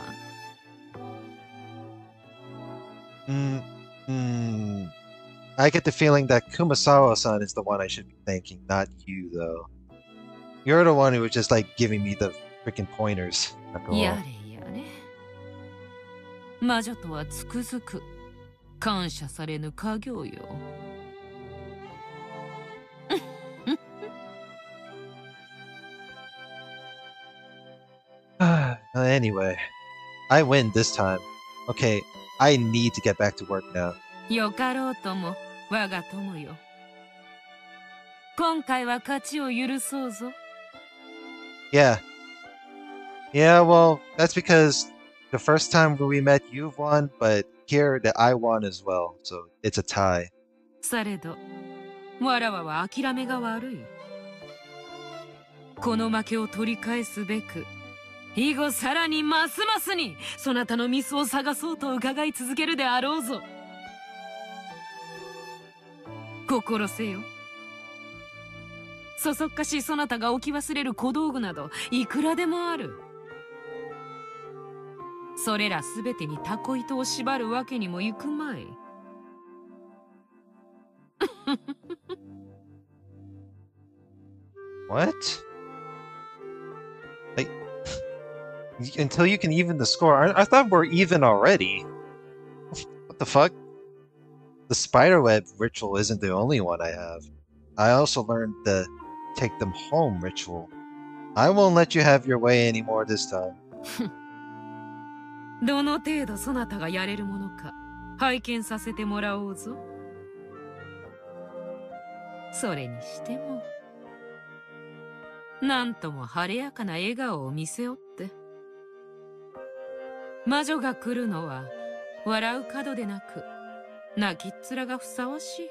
I get the feeling that Kumasawa-san is the one I should be thanking, not you, though. You're the one who was just like giving me the freaking pointers. やれやれ。魔女とはつくづく感謝されぬ家業よ。Anyway, I win this time. Okay, I need to get back to work now. よかろうとも我が友よ。今回は勝ちを許そうぞ。Yeah. Yeah, well, that's because the first time we met you've won, but here that I won as well, so it's a tie. されど、わらわは諦めが悪い。この負けを取り返すべく、以後さらにますますにそなたのミスを探そうと伺い続けるであろうぞ。心せよ。そそっかしいそなたが置き忘れる小道具などいくらでもある。それらすべてにタコ糸を縛るわけにもいくまい。What? Like, until you can even the score. I thought we're even already. What the fuck? The spiderweb ritual isn't the only one I have. I also learned the take them home ritual. I won't let you have your way anymore this time. どの程度そなたがやれるものか拝見させてもらおうぞ。それにしてもなんとも晴れやかな笑顔を見せおって。魔女が来るのは笑う角でなく泣きっ面がふさわしい。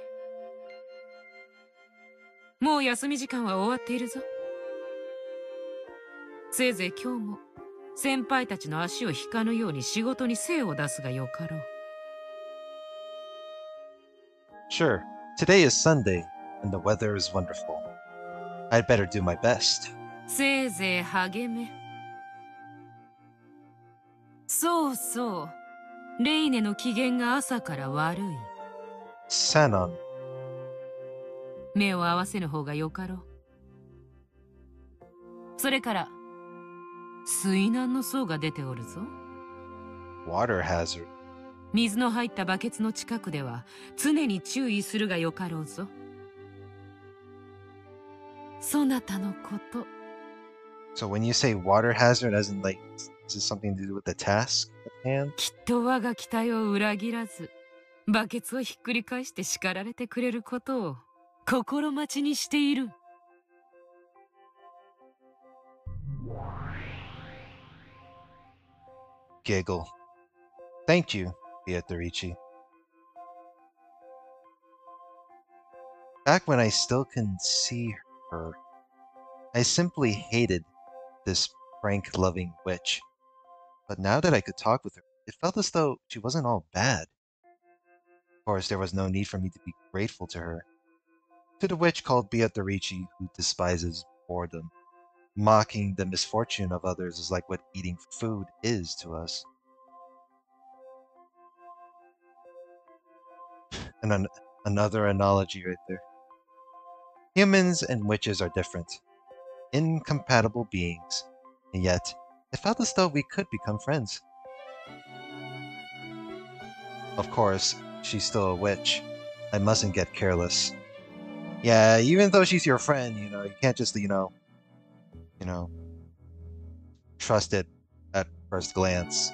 もう休み時間は終わっているぞ。せいぜい今日も先輩たちの足を引かぬように仕事に精を出すがよかろう。Sure, today is Sunday, and the weather is wonderful. I'd better do my best. せいぜい励め。そうそう。レイネの機嫌が朝から悪い。Sanon. 目を合わせぬ方がよかろう。それから水難の層が出ておるぞ。Water hazard. 水の入ったバケツの近くでは常に注意するがよかろうぞ。そなたのこと So when you say water hazard, as in like, is this something to do with the task at hand? きっと我が期待を裏切らず、バケツをひっくり返して叱られてくれることを心待ちにしている。Giggle. Thank you, Beatrice. Back when I still can see her, I simply hated this prank-loving witch. But now that I could talk with her, it felt as though she wasn't all bad. Of course, there was no need for me to be grateful to her. To the witch called Beatrice, who despises boredom. Mocking the misfortune of others is like what eating food is to us. And another analogy right there. Humans and witches are different, incompatible beings, and yet it felt as though we could become friends. Of course, she's still a witch. I mustn't get careless. Yeah, even though she's your friend, you can't just, trust it at first glance.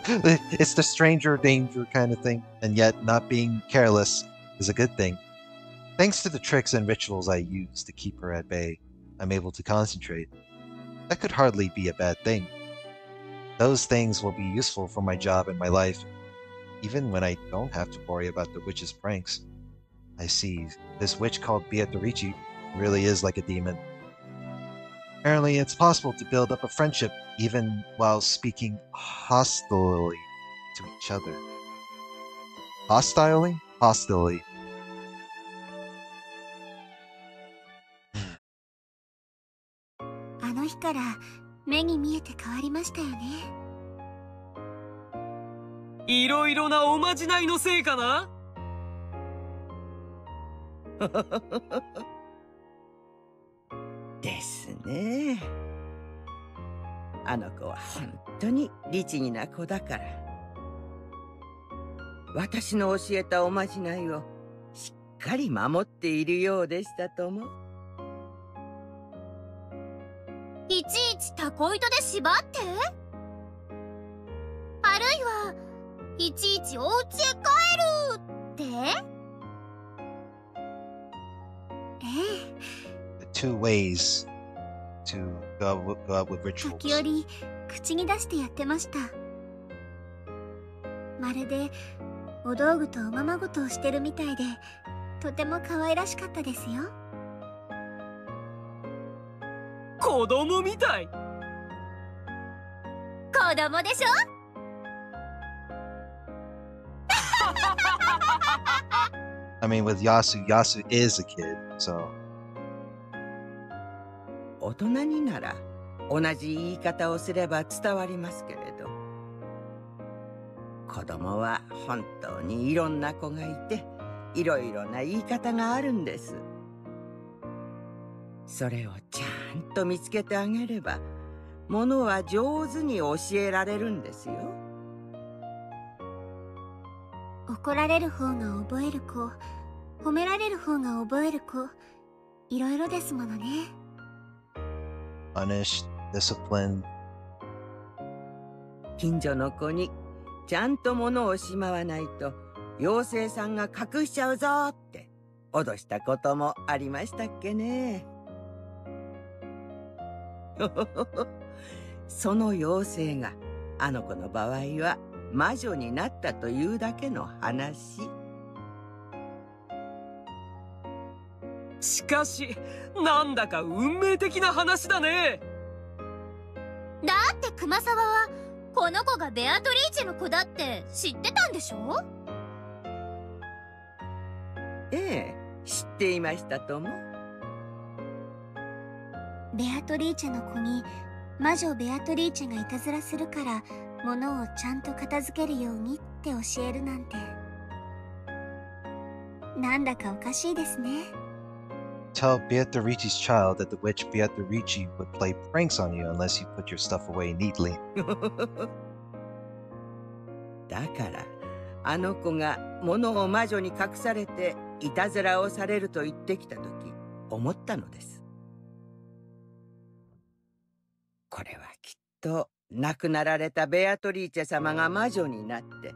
It's the stranger danger kind of thing, and yet not being careless is a good thing. Thanks to the tricks and rituals I use to keep her at bay, I'm able to concentrate. That could hardly be a bad thing. Those things will be useful for my job and my life, even when I don't have to worry about the witch's pranks. I see, this witch called Beatrice really is like a demon. Apparently, it's possible to build up a friendship even while speaking hostilely to each other. Hostilely? Hostilely. あの日から目に見えて変わりましたよね。いろいろなおまじないのせいかな？ですね。あの子は本当に律儀な子だから。私の教えたおまじないをしっかり守っているようでしたとも。いちいちタコ糸で縛って？あるいはいちいちお家へ帰るって？Two ways to go out with rituals. 時折口に出してやってました。まるでお道具とおままごとをしてるみたいで、とても可愛らしかったですよ。子供みたい。子供でしょ？I mean, with Yasu, Yasu is a kid, so. 大人になら同じ言い方をすれば伝わりますけれど、子供は本当にいろんな子がいて、いろいろな言い方があるんです。それをちゃんと見つけてあげれば、ものは上手に教えられるんですよ。怒られる方が覚える子、褒められる方が覚える子、いろいろですものね。Punished, disciplined. 近所の子にちゃんと物をしまわないと妖精さんが隠しちゃうぞって脅したこともありましたっけね。その妖精があの子の場合は魔女になったというだけの話。しかし、なんだか運命的な話だね。だって熊沢はこの子がベアトリーチェの子だって知ってたんでしょ？ええ、知っていましたとも。ベアトリーチェの子に魔女ベアトリーチェがいたずらするから物をちゃんと片付けるようにって教えるなんて、なんだかおかしいですね。Tell Beatrice's child that the witch Beatrice would play pranks on you unless you put your stuff away neatly. だからあの子が物を魔女に隠されていたずらをされると言ってきたとき思ったのです。これはきっと亡くなられたベアトリーチェ様が魔女になって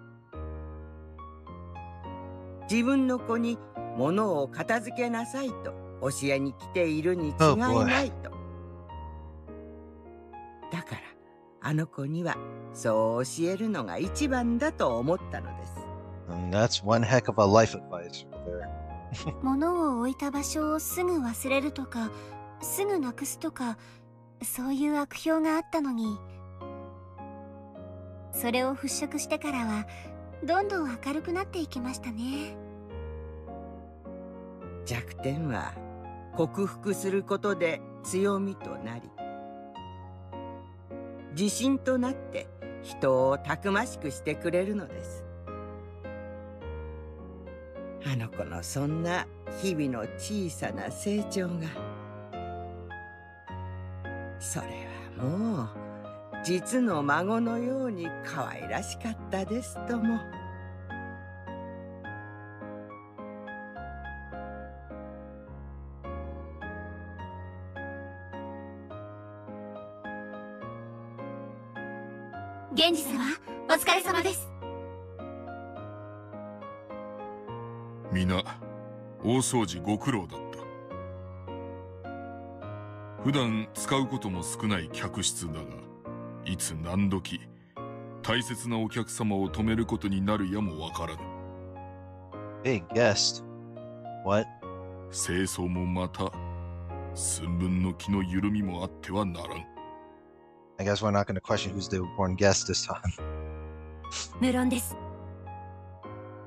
自分の子に物を片付けなさいと教えに来ているに違い Oh boy. ないと。だからあの子にはそう教えるのが一番だと思ったのです。That's one heck of a life advice there. 物を置いた場所をすぐ忘れるとかすぐなくすとかそういう悪評があったのに、それを払拭してからはどんどん明るくなっていきましたね。弱点は克服することで強みとなり、自信となって人をたくましくしてくれるのです。あの子のそんな日々の小さな成長が、それはもう実の孫のように可愛らしかったですとも。源氏様、お疲れ様です。皆、大掃除ご苦労だった。普段使うことも少ない客室だが、いつ何時大切なお客様を止めることになるやもわからぬ。Big guest. What? 清掃もまた寸分の気の緩みもあってはならん。I guess we're not going to question who's the important guest this time. 無論です。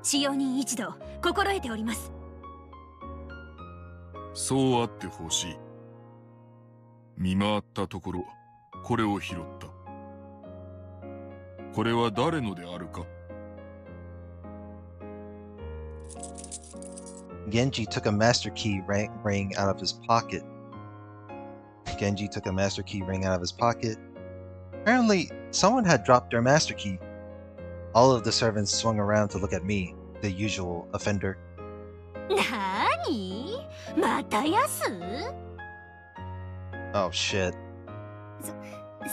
使用人一同心得ております。そうあってほしい。見回ったところ、これを拾った。これは誰のであるか？ Genji took a master key ring out of his pocket. Genji took a master key ring out of his pocket. Apparently, someone had dropped their master key. All of the servants swung around to look at me, the usual offender. なーに？またヤス？ Oh shit.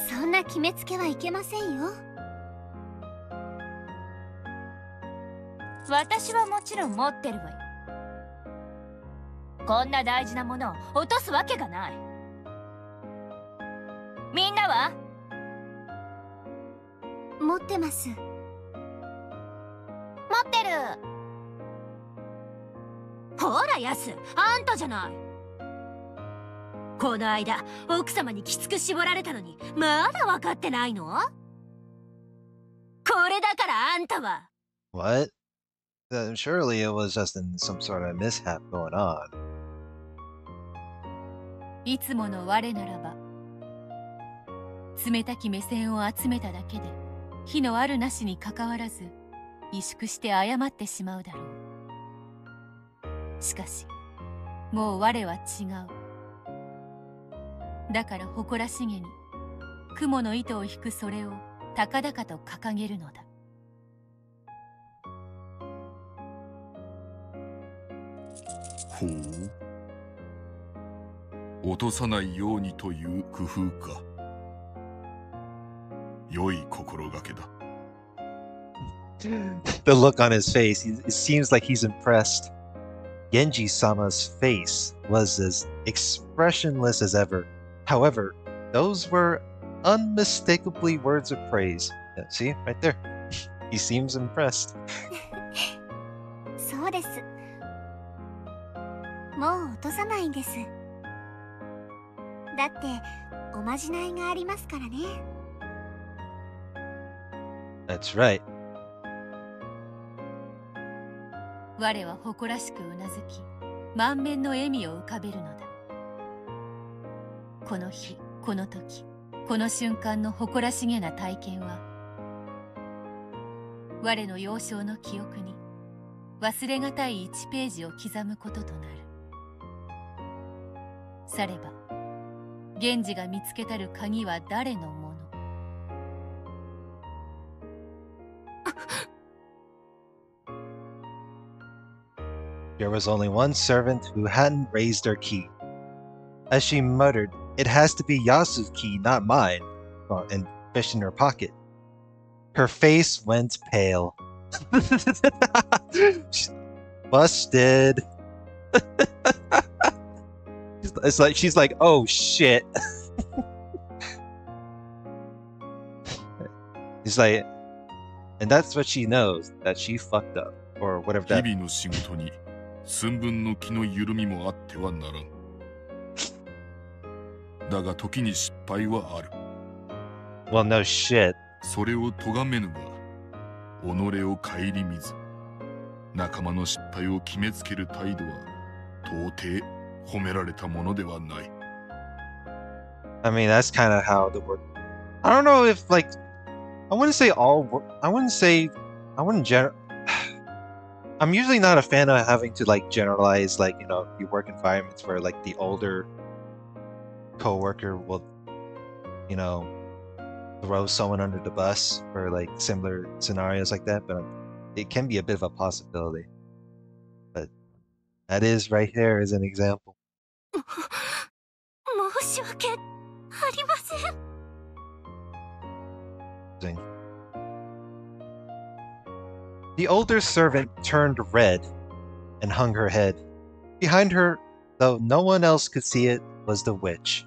そんな決めつけはいけませんよ。私はもちろん持ってるわよ。こんな大事なものを落とすわけがない。みんなは？持ってます。持ってる。ほらヤス、あんたじゃない。この間奥様にきつく絞られたのにまだ分かってないの？これだからあんたは。 What? Surely it was just in some sort of mishap going on. いつもの我ならば冷たき目線を集めただけで火のあるなしにかかわらず萎縮して謝ってしまうだろう。しかしもう我は違う。だから誇らしげに雲の糸を引くそれを高々と掲げるのだ。ほう。落とさないようにという工夫か。良い心がけだ。The look on his face, it seems like he's impressed. Genji-sama's face was as expressionless as ever. However, those were unmistakably words of praise. Yeah, see, right there. He seems impressed. そうです。もう落とさないんです。だっておまじないがありますからね。That's right. 我は誇らしくうなずき満面の笑みを浮かべるのだ。この日この時この瞬間の誇らしげな体験は我の幼少の記憶に忘れがたい1ページを刻むこととなる。されば源氏が見つけたる鍵は誰のもの？There was only one servant who hadn't raised their key. As she muttered It has to be Yasu's key, not mine. And fished in her pocket. Her face went pale. Busted. She's like, oh shit. He's like, and that's what she knows, that she fucked up or whatever that. 日々の仕事に寸分の気の緩みもあってはならん。だが時に失敗はある。Well, no shit. それを咎めぬが、己を顧みず、仲間の失敗を決めつける態度は到底褒められたものではない。I mean, that's kind of how the work. I don't know if like, I wouldn't say all. I wouldn't say. I wouldn't I'm usually not a fan of having to like generalize like, you know, the work environments where like the older coworker will, you know, throw someone under the bus for like similar scenarios like that, but it can be a bit of a possibility. But that is right here as an example. 申し訳ありません。The older servant turned red and hung her head. Behind her, though no one else could see it, was the witch.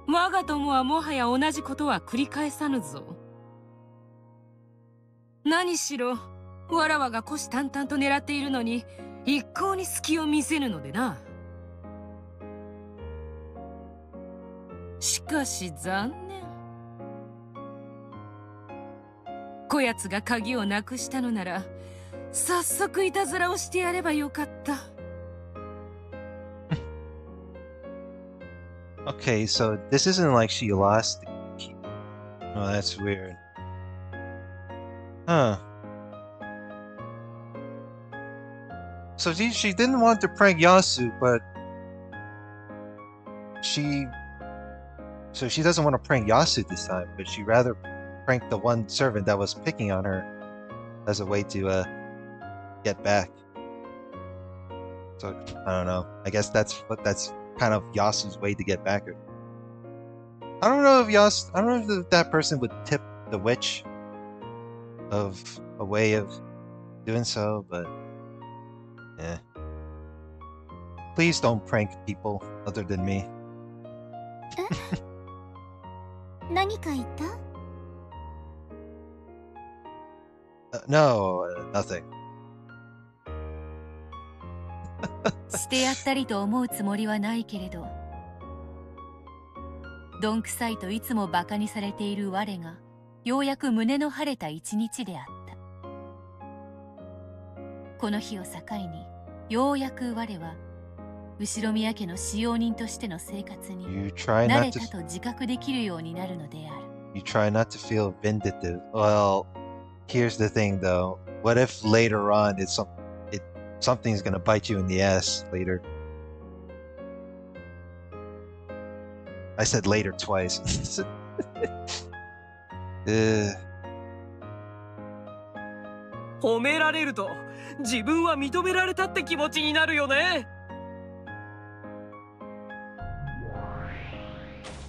我が友はもはや同じことは繰り返さぬぞ。何しろ、わらわが虎視眈々と狙っているのに、一向に隙を見せぬのでな。しかし残念。こやつが鍵をなくしたのなら、早速いたずらをしてやればよかった。Okay, so this isn't like she lost the key. Oh, that's weird. Huh. So she didn't want to prank Yasu, but she doesn't want to prank Yasu this time, but she rather prank the one servant that was picking on her as a way to get back. So I don't know. I guess that's kind of Yasu's way to get back. I don't know if that person would tip the witch of a way of doing so, but yeah. Please don't prank people other than me. 何か言った？ No, nothing. してやったりと思うつもりはないけれど、どんくさいといつもバカにされている我がようやく胸の晴れた一日であった。この日を境にようやく我は後ろ宮家の使用人としての生活に慣れたと自覚できるようになるのである。You try not to feel vindictive. Well, here's the thing though. What if later on something's gonna bite you in the ass later? I said later twice. 褒められると自分は認められたって気持ちになるよね。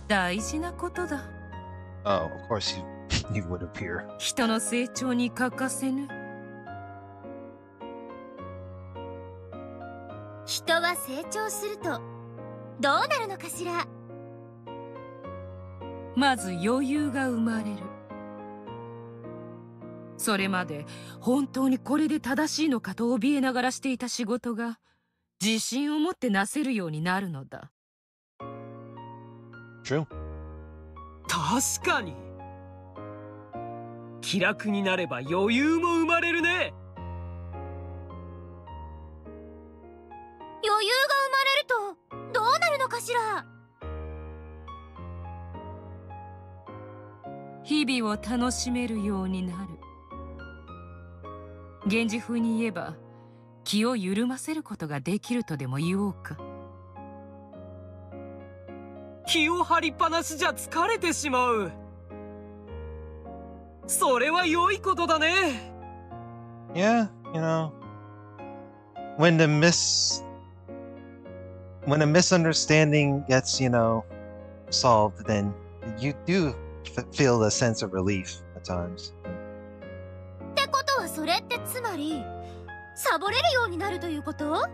大事なことだ。Oh, of course you would appear. 人の成長に欠かせぬ。人は成長するとどうなるのかしら。まず余裕が生まれる。それまで本当にこれで正しいのかと怯えながらしていた仕事が自信を持ってなせるようになるのだ。True. 確かに。気楽になれば余裕も生まれるね。余裕が生まれるとどうなるのかしら。日々を楽しめるようになる。源氏風に言えば気を緩ませることができるとでも言おうか。気を張りっぱなしじゃ疲れてしまう。それは良いことだね。Yeah, you know. when the when a misunderstanding gets, solved, then you do feel a sense of relief at times. ってことはそれってつまりサボれるようになるということ？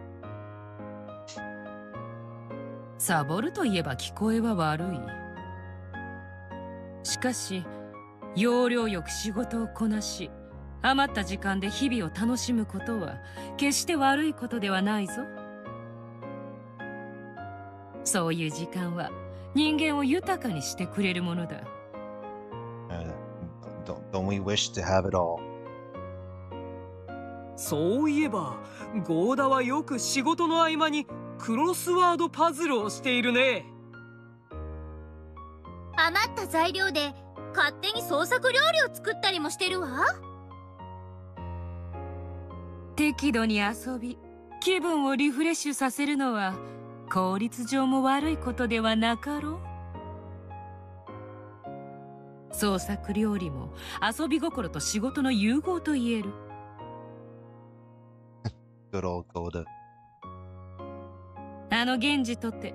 サボるといえば聞こえは悪い。しかし要領よく仕事をこなし、余った時間で日々を楽しむことは決して悪いことではないぞ。そういう時間は人間を豊かにしてくれるものだ。Don't we wish to have it all? そういえばゴーダはよく仕事の合間にクロスワードパズルをしているね。余った材料で勝手に創作料理を作ったりもしてるわ。適度に遊び、気分をリフレッシュさせるのは効率上も悪いことではなかろう。創作料理も遊び心と仕事の融合と言える。Good old Golda. 源氏とて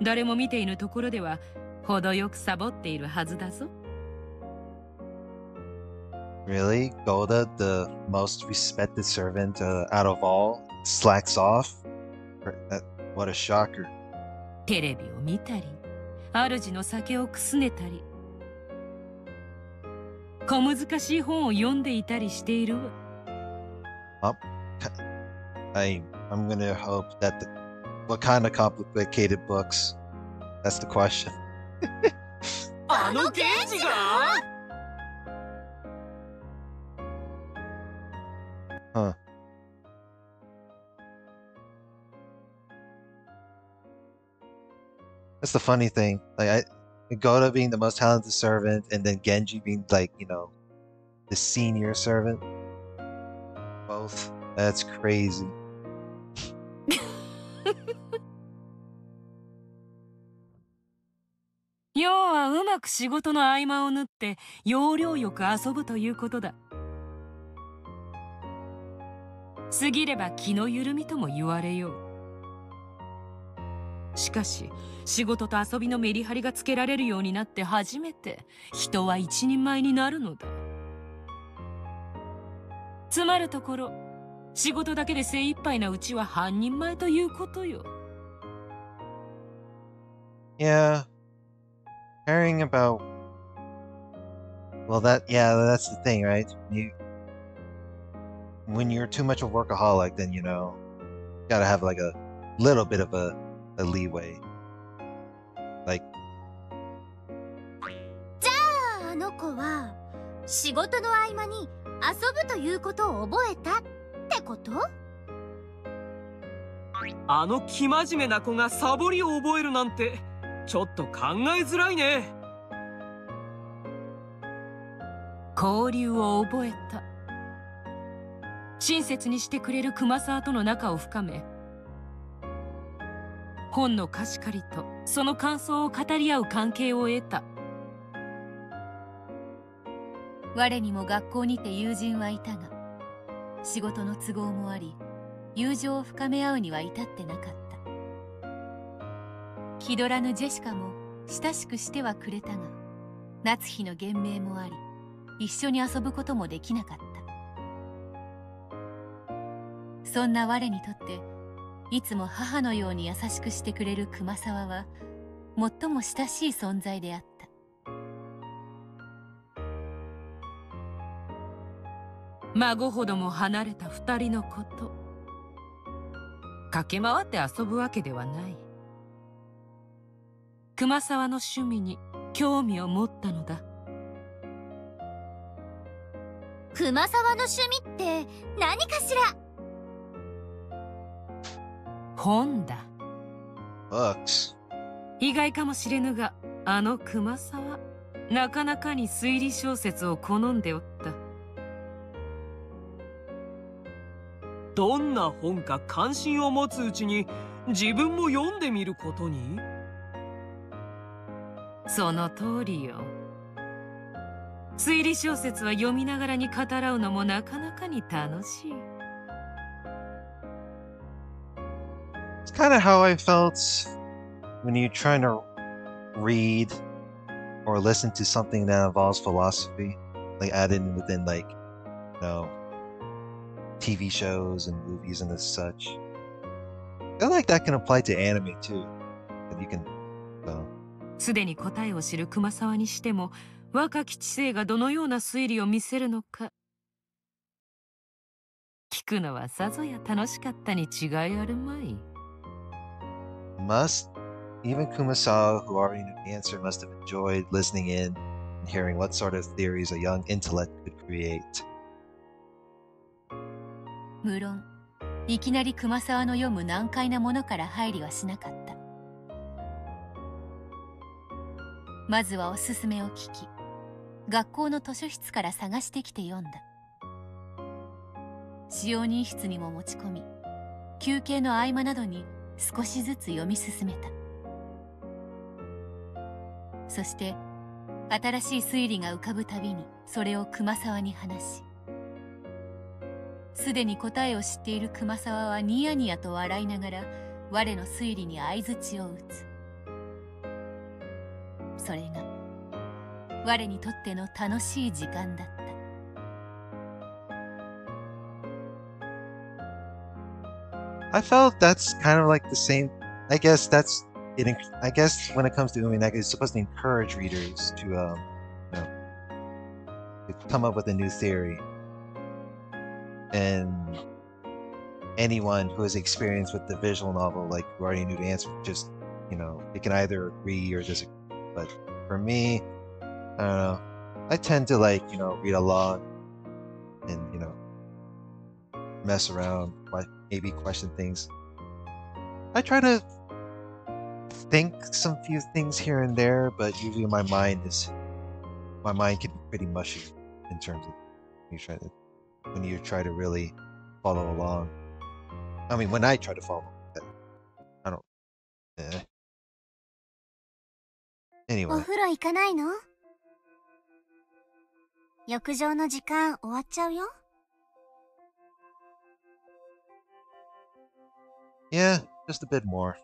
誰も見ていぬところでは程よくサボっているはずだぞ。Really? Golda, the most respected servant out of all, slacks off? What a shocker. テレビを見たり、主の酒をくすねたり、小難しい本を読んでいたりしているわ。I'm gonna hope that what kind of complicated books? That's the question. あの刑事がHuh. That's the funny thing. Like Goda being the most talented servant, and then Genji being like, the senior servant. Both. That's crazy. 要はうまく仕事の合間を縫って要領よく遊ぶということだ。過ぎれば気の緩みとも言われよう。しかし仕事と遊びのメリハリがつけられるようになって初めて人は一人前になるのだ。つまるところ、仕事だけで精一杯なうちは半人前ということよ。Yeah. Caring about... Well, that's the thing, right? When you're too much of a workaholic, then, gotta have like a little bit of a leeway. Like... じゃああの子は仕事の合間に遊ぶということを覚えたってこと？あの生真面目な子がサボりを覚えるなんてちょっと考えづらいね。交流を覚えた。親切にしてくれる熊沢との仲を深め、本の貸し借りとその感想を語り合う関係を得た。我にも学校にて友人はいたが、仕事の都合もあり友情を深め合うには至ってなかった。気取らぬジェシカも親しくしてはくれたが、夏日の厳命もあり一緒に遊ぶこともできなかった。そんな我にとっていつも母のように優しくしてくれる熊沢は最も親しい存在であった。孫ほども離れた二人のこと、駆け回って遊ぶわけではない。熊沢の趣味に興味を持ったのだ。熊沢の趣味って何かしら？本だ。Books. 意外かもしれぬが、あの熊沢、なかなかに推理小説を好んでおった。どんな本か関心を持つうちに自分も読んでみることに。その通りよ。推理小説は読みながらに語らうのもなかなかに楽しい。It's kind of how I felt when you're trying to read or listen to something that involves philosophy, like added in within like, you know, TV shows and movies and such. I feel like that can apply to anime too. That you can, すでに答えを知る熊沢にしても、若き知性がどのような推理を見せるのか、聞くのはさぞや楽しかったに違いあるまい。Must even Kumasawa, who already knew the answer, must have enjoyed listening in and hearing what sort of theories a young intellect could create. 無論、いきなり熊沢の読む難解なものから入りはしなかった。まずはおすすめを聞き、学校の図書室から探してきて読んだ。使用人室にも持ち込み、休憩の合間などに少しずつ読み進めた。そして新しい推理が浮かぶたびにそれを熊沢に話し、すでに答えを知っている熊沢はニヤニヤと笑いながら我の推理に相槌を打つ。それが我にとっての楽しい時間だった。I felt that's kind of like the same. I guess that's it. I guess when it comes to Umineko, it's supposed to encourage readers to, to come up with a new theory. And anyone who has experience with the visual novel, like who already knew the answer, just they can either agree or disagree. But for me, I don't know. I tend to read along and mess around, maybe question things. I try to think some few things here and there, but usually my mind can be pretty mushy in terms of when you try to really follow along. I mean, when I try to follow, I don't. Anyway. お風呂行かないの？浴場の時間終わっちゃうよ。Yeah, just a bit more.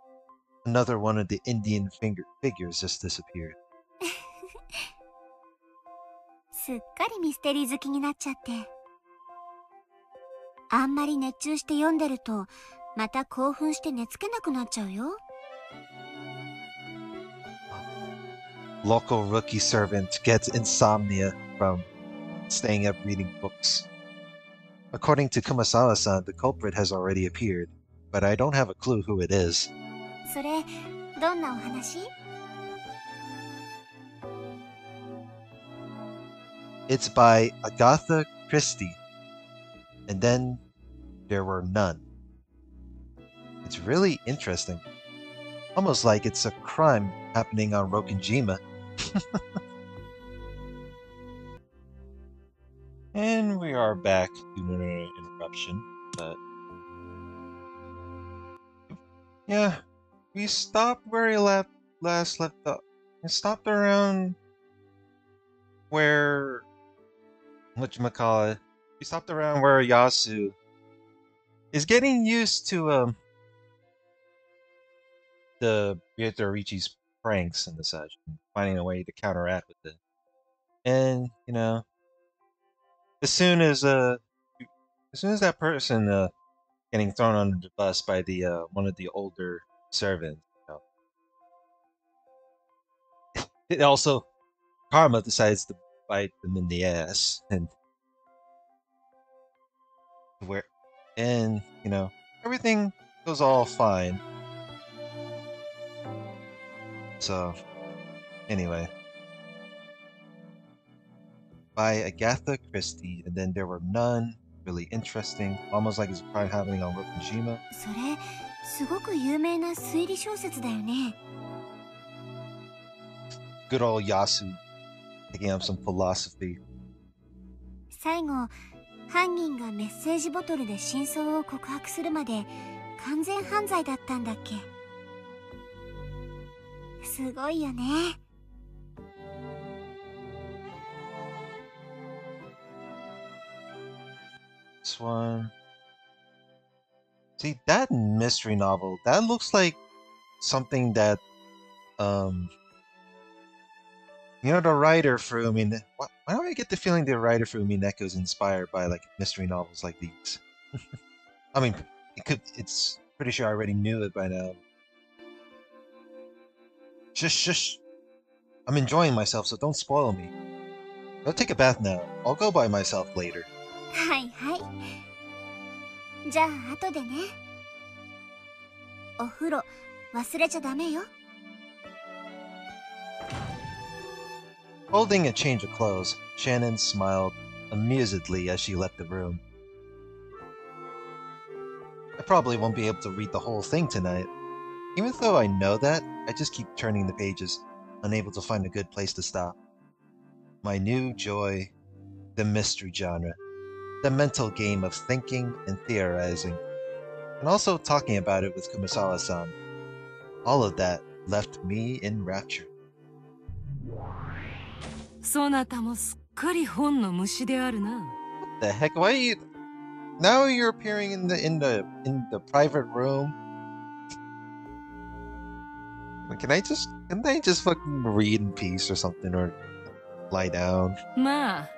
Another one of the Indian figures just disappeared. すっかりミステリー好きになっちゃって。あんまり熱中して読んでると、また興奮して寝つけなくなっちゃうよ。Local rookie servant gets insomnia from staying up reading books. According to Kumasawa-san, the culprit has already appeared, but I don't have a clue who it is. それ、どんなお話？ It's by Agatha Christie, and then there were none. It's really interesting. Almost like it's a crime happening on Rokenjima. And we are back due to an interruption, but yeah, we stopped where we last left off. We stopped around where whatchamacallit. We stopped around where Yasu is getting used to the Beatrice's pranks and such, and finding a way to counteract with it. And as soon as that person getting thrown under the bus by the one of the older servants, it also Karma decides to bite them in the ass, and everything goes all fine. So anyway, by Agatha Christie, and then there were none. Really interesting, almost like it's a crime happening on Rokenjima. それ、すごく有名な推理小説だよね。Good old Yasu, picking up some philosophy. 最後、犯人がメッセージボトルで真相を告白するまで完全犯罪だったんだっけ。すごいよね。This one. See, that mystery novel, that looks like something that, um, you know, the writer for Umineko. Why do I get the feeling the writer for Umineko is inspired by like mystery novels like these? I mean, it's pretty sure I already knew it by now. Shush. I'm enjoying myself, so don't spoil me. Go take a bath now. I'll go by myself later. はいはい。じゃあ後でね。お風呂忘れちゃダメよ。Holding a change of clothes, Shannon smiled amusedly as she left the room. I probably won't be able to read the whole thing tonight. Even though I know that, I just keep turning the pages, unable to find a good place to stop. My new joy, the mystery genre, the mental game of thinking and theorizing, and also talking about it with Kumasawa-san. All of that left me in rapture. そなたもすっかり本の虫であるな。What the heck? Why are you? Now you're appearing in the private room. Can I just fucking read in peace or something or lie down? まあ、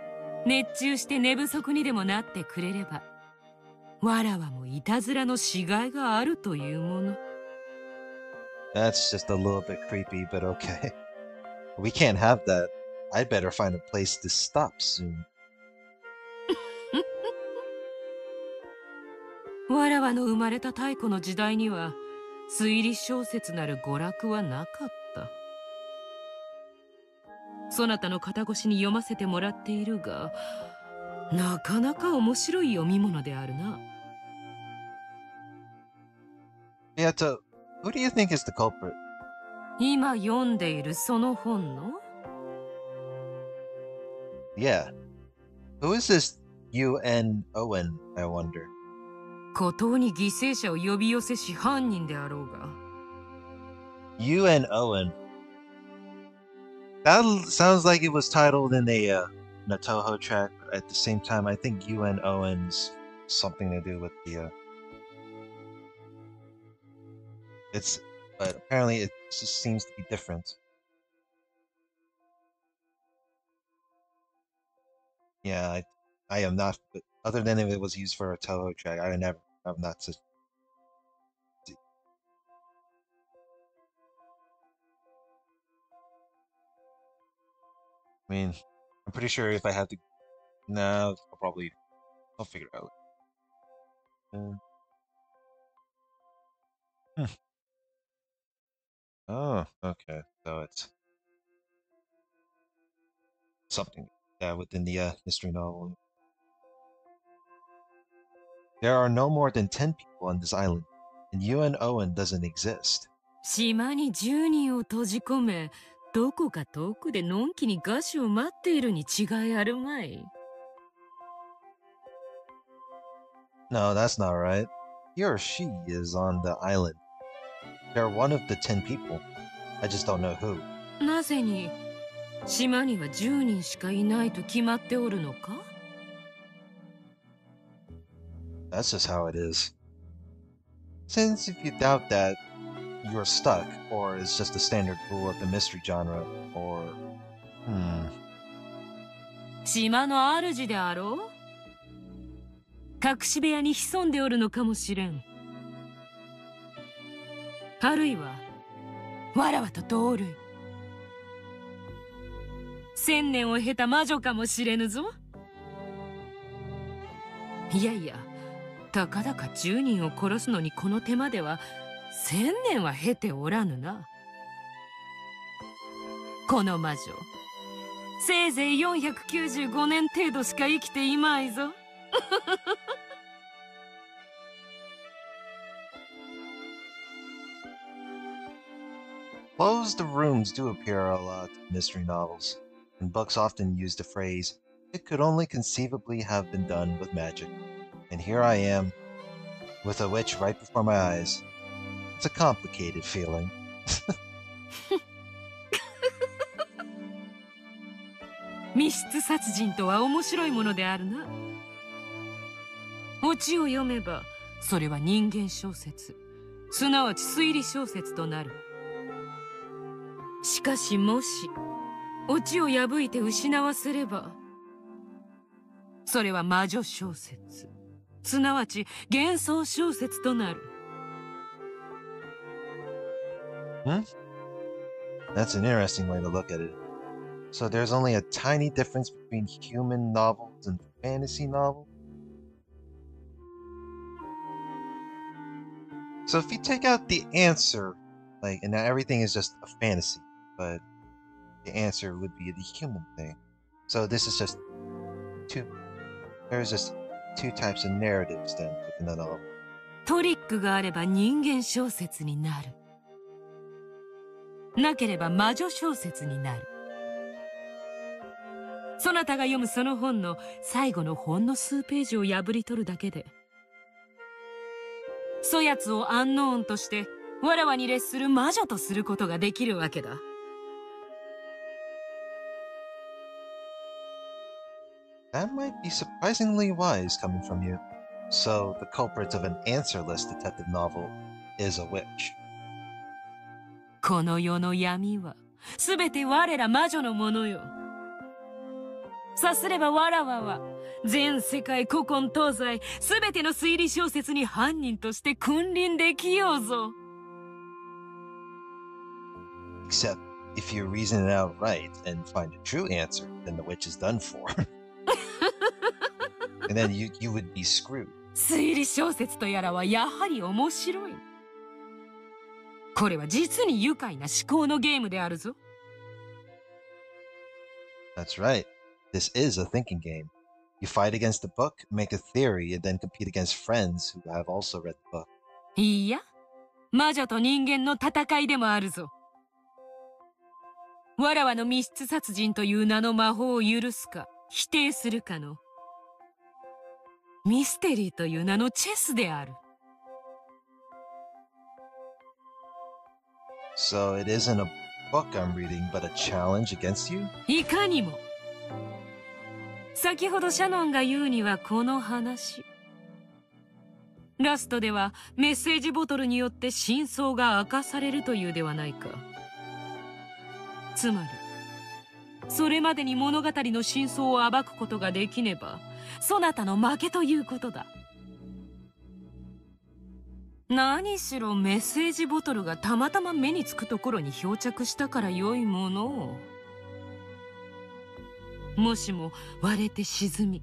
熱中して寝不足にでもなってくれれば、わらわもいたずらのしがいがあるというもの。That's just a little bit creepy, but okay. We can't have that. I'd better find a place to stop soon. わらわの生まれた太古の時代には推理小説なる娯楽はなかった。そなたの肩越しに読ませてもらっているが、なかなか面白い読み物であるな。Yeah, so who do you think is the culprit? 今読んでいるその本の Yeah. Who is this UN Owen, I wonder? 孤島に犠牲者を呼び寄せし犯人であろうが。UN Owen. That sounds like it was titled in a Toho track, but at the same time, I think UN Owen's something to do with the. But apparently it just seems to be different. Yeah, I am not. But other than if it was used for a Toho track, I'm not such. I mean, I'm pretty sure if I had to, no, I'll figure it out. Oh, okay. So it's something, yeah, within the mystery novel. There are no more than 10 people on this island, and UN Owen doesn't exist. 島に10人を閉じ込め、どこか遠くでのんきに餓死を待っているに違いあるまい。No, that's not right. He or she is on the island. They're one of the 10 people. I just don't know who. なぜに島には10人しかいないと決まっておるのか？ That's just how it is. Since if you doubt that, you're stuck, or it's just a standard rule of the mystery genre, or... 島の主であろう？隠し部屋に潜んでおるのかもしれん。あるいはわらわと同類。1000年を経た魔女かもしれぬぞ。いやいや、たかだか10人を殺すのにこの手間では1000年は経ておらぬな。この魔女、せいぜい495年程度しか生きていまいぞ。Closed rooms do appear a lot in mystery novels, and books often use the phrase, "It could only conceivably have been done with magic." And here I am, with a witch right before my eyes. It's a complicated feeling. 密室殺人とは面白いものであるな。オチを読めばそれは人間小説、すなわち推理小説となる。しかしもしオチを破いて失わせれば、それは魔女小説、すなわち幻想小説となる。That's an interesting way to look at it. So there's only a tiny difference between human novels and fantasy novels? So if you take out the answer, like, and now everything is just a fantasy, but the answer would be the human thing. So this is just there's just two types of narratives then within the novel. トリックがあれば人間小説になる。なければ魔女小説になる。そなたが読むその本の最後のほんの数ページを破り取るだけで、そやつをアンノーンとしてわらわに列する魔女とすることができるわけだ。That might be surprisingly wise coming from you. So the culprit of an answerless detective novel is a witch. この世の闇はすべて我ら魔女のものよ。さすればわらわは全世界古今東西すべての推理小説に犯人として君臨できようぞ。Except if you reason it out right and find a true answer, then the witch is done for. And then you would be screwed. 推理小説とやらはやはり面白い。これは実に愉快な思考のゲームであるぞ。That's right. This is a thinking game. You fight against the book, make a theory, and then compete against friends who have also read the book. いや、魔女と人間の戦いでもあるぞ。わらわの密室殺人という名の魔法を許すか否定するかのミステリーという名のチェスである。So it isn't a book I'm reading, but a challenge against you? いかにも。先ほどシャノンが言うにはこの話。ラストではメッセージボトルによって真相が明かされるというではないか。つまり、それまでに物語の真相を暴くことができねば、そなたの負けということだ。何しろメッセージボトルがたまたま目につくところに漂着したから良いものを。もしも割れて沈み、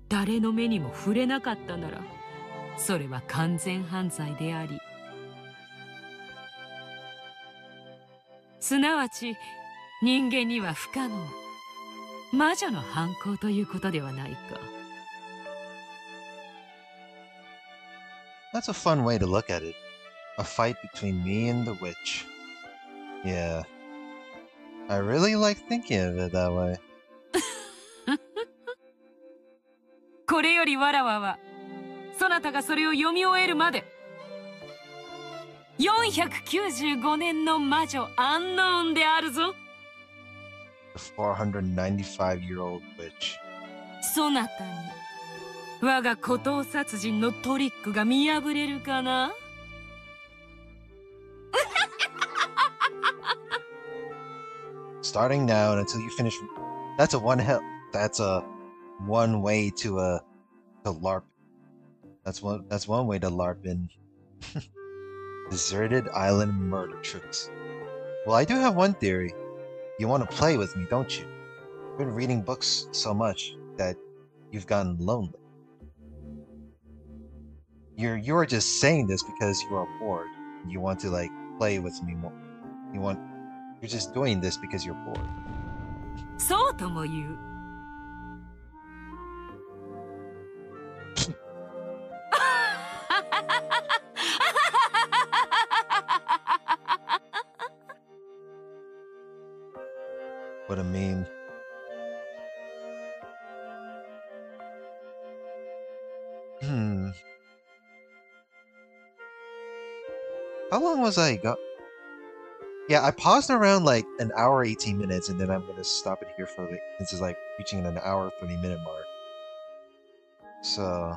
誰の目にも触れなかったなら、それは完全犯罪であり、すなわち人間には不可能、魔女の犯行ということではないか。That's a fun way to look at it. A fight between me and the witch. Yeah. I really like thinking of it that way. これよりわらわは、そなたがそれを読み終えるまで、495年の魔女アンノーンであるぞ。The 495-year-old witch. そなたに我が孤島殺人のトリックが見破れるかな。Starting now and until you finish. That's a one way to LARP. That's one way to LARP in deserted island murder tricks. Well, I do have one theory. You want to play with me, don't you? You've been reading books so much that you've gotten lonely. You're just saying this because you are bored. You want to like play with me more. You're just doing this because you're bored. そうとも言う。What a meme. How long was I go? Yeah, I paused around like an hour 18 minutes, and then I'm gonna stop it here for like since it's like reaching an hour 30-minute mark. So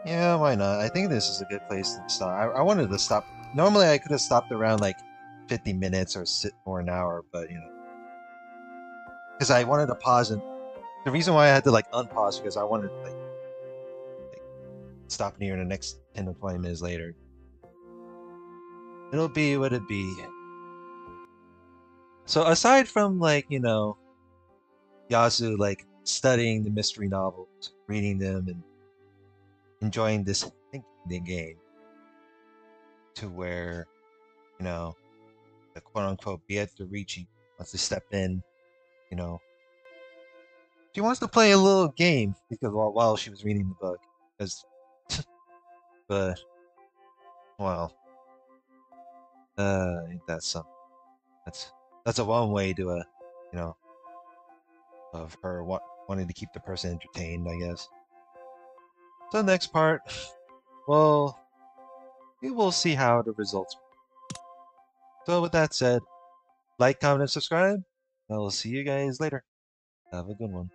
Yeah, why not? I think this is a good place to stop. I wanted to stop. Normally, I could have stopped around like 50 minutes or an hour, but you know, because I wanted to pause, and the reason why I had to like unpause because I wanted to like stop near the next 10 to 20 minutes later. It'll be what it be. So aside from like, you know, Yasu like studying the mystery novels, reading them, and enjoying this thinking game to where, you know, the quote unquote Beatrice wants to step in, you know. She wants to play a little game because while she was reading the book. Because but well, that's something. That's a one way to a you know, of her wanting to keep the person entertained, I guess. So next part, well, we will see how the results. So with that said, like, comment, and subscribe. I will see you guys later. Have a good one.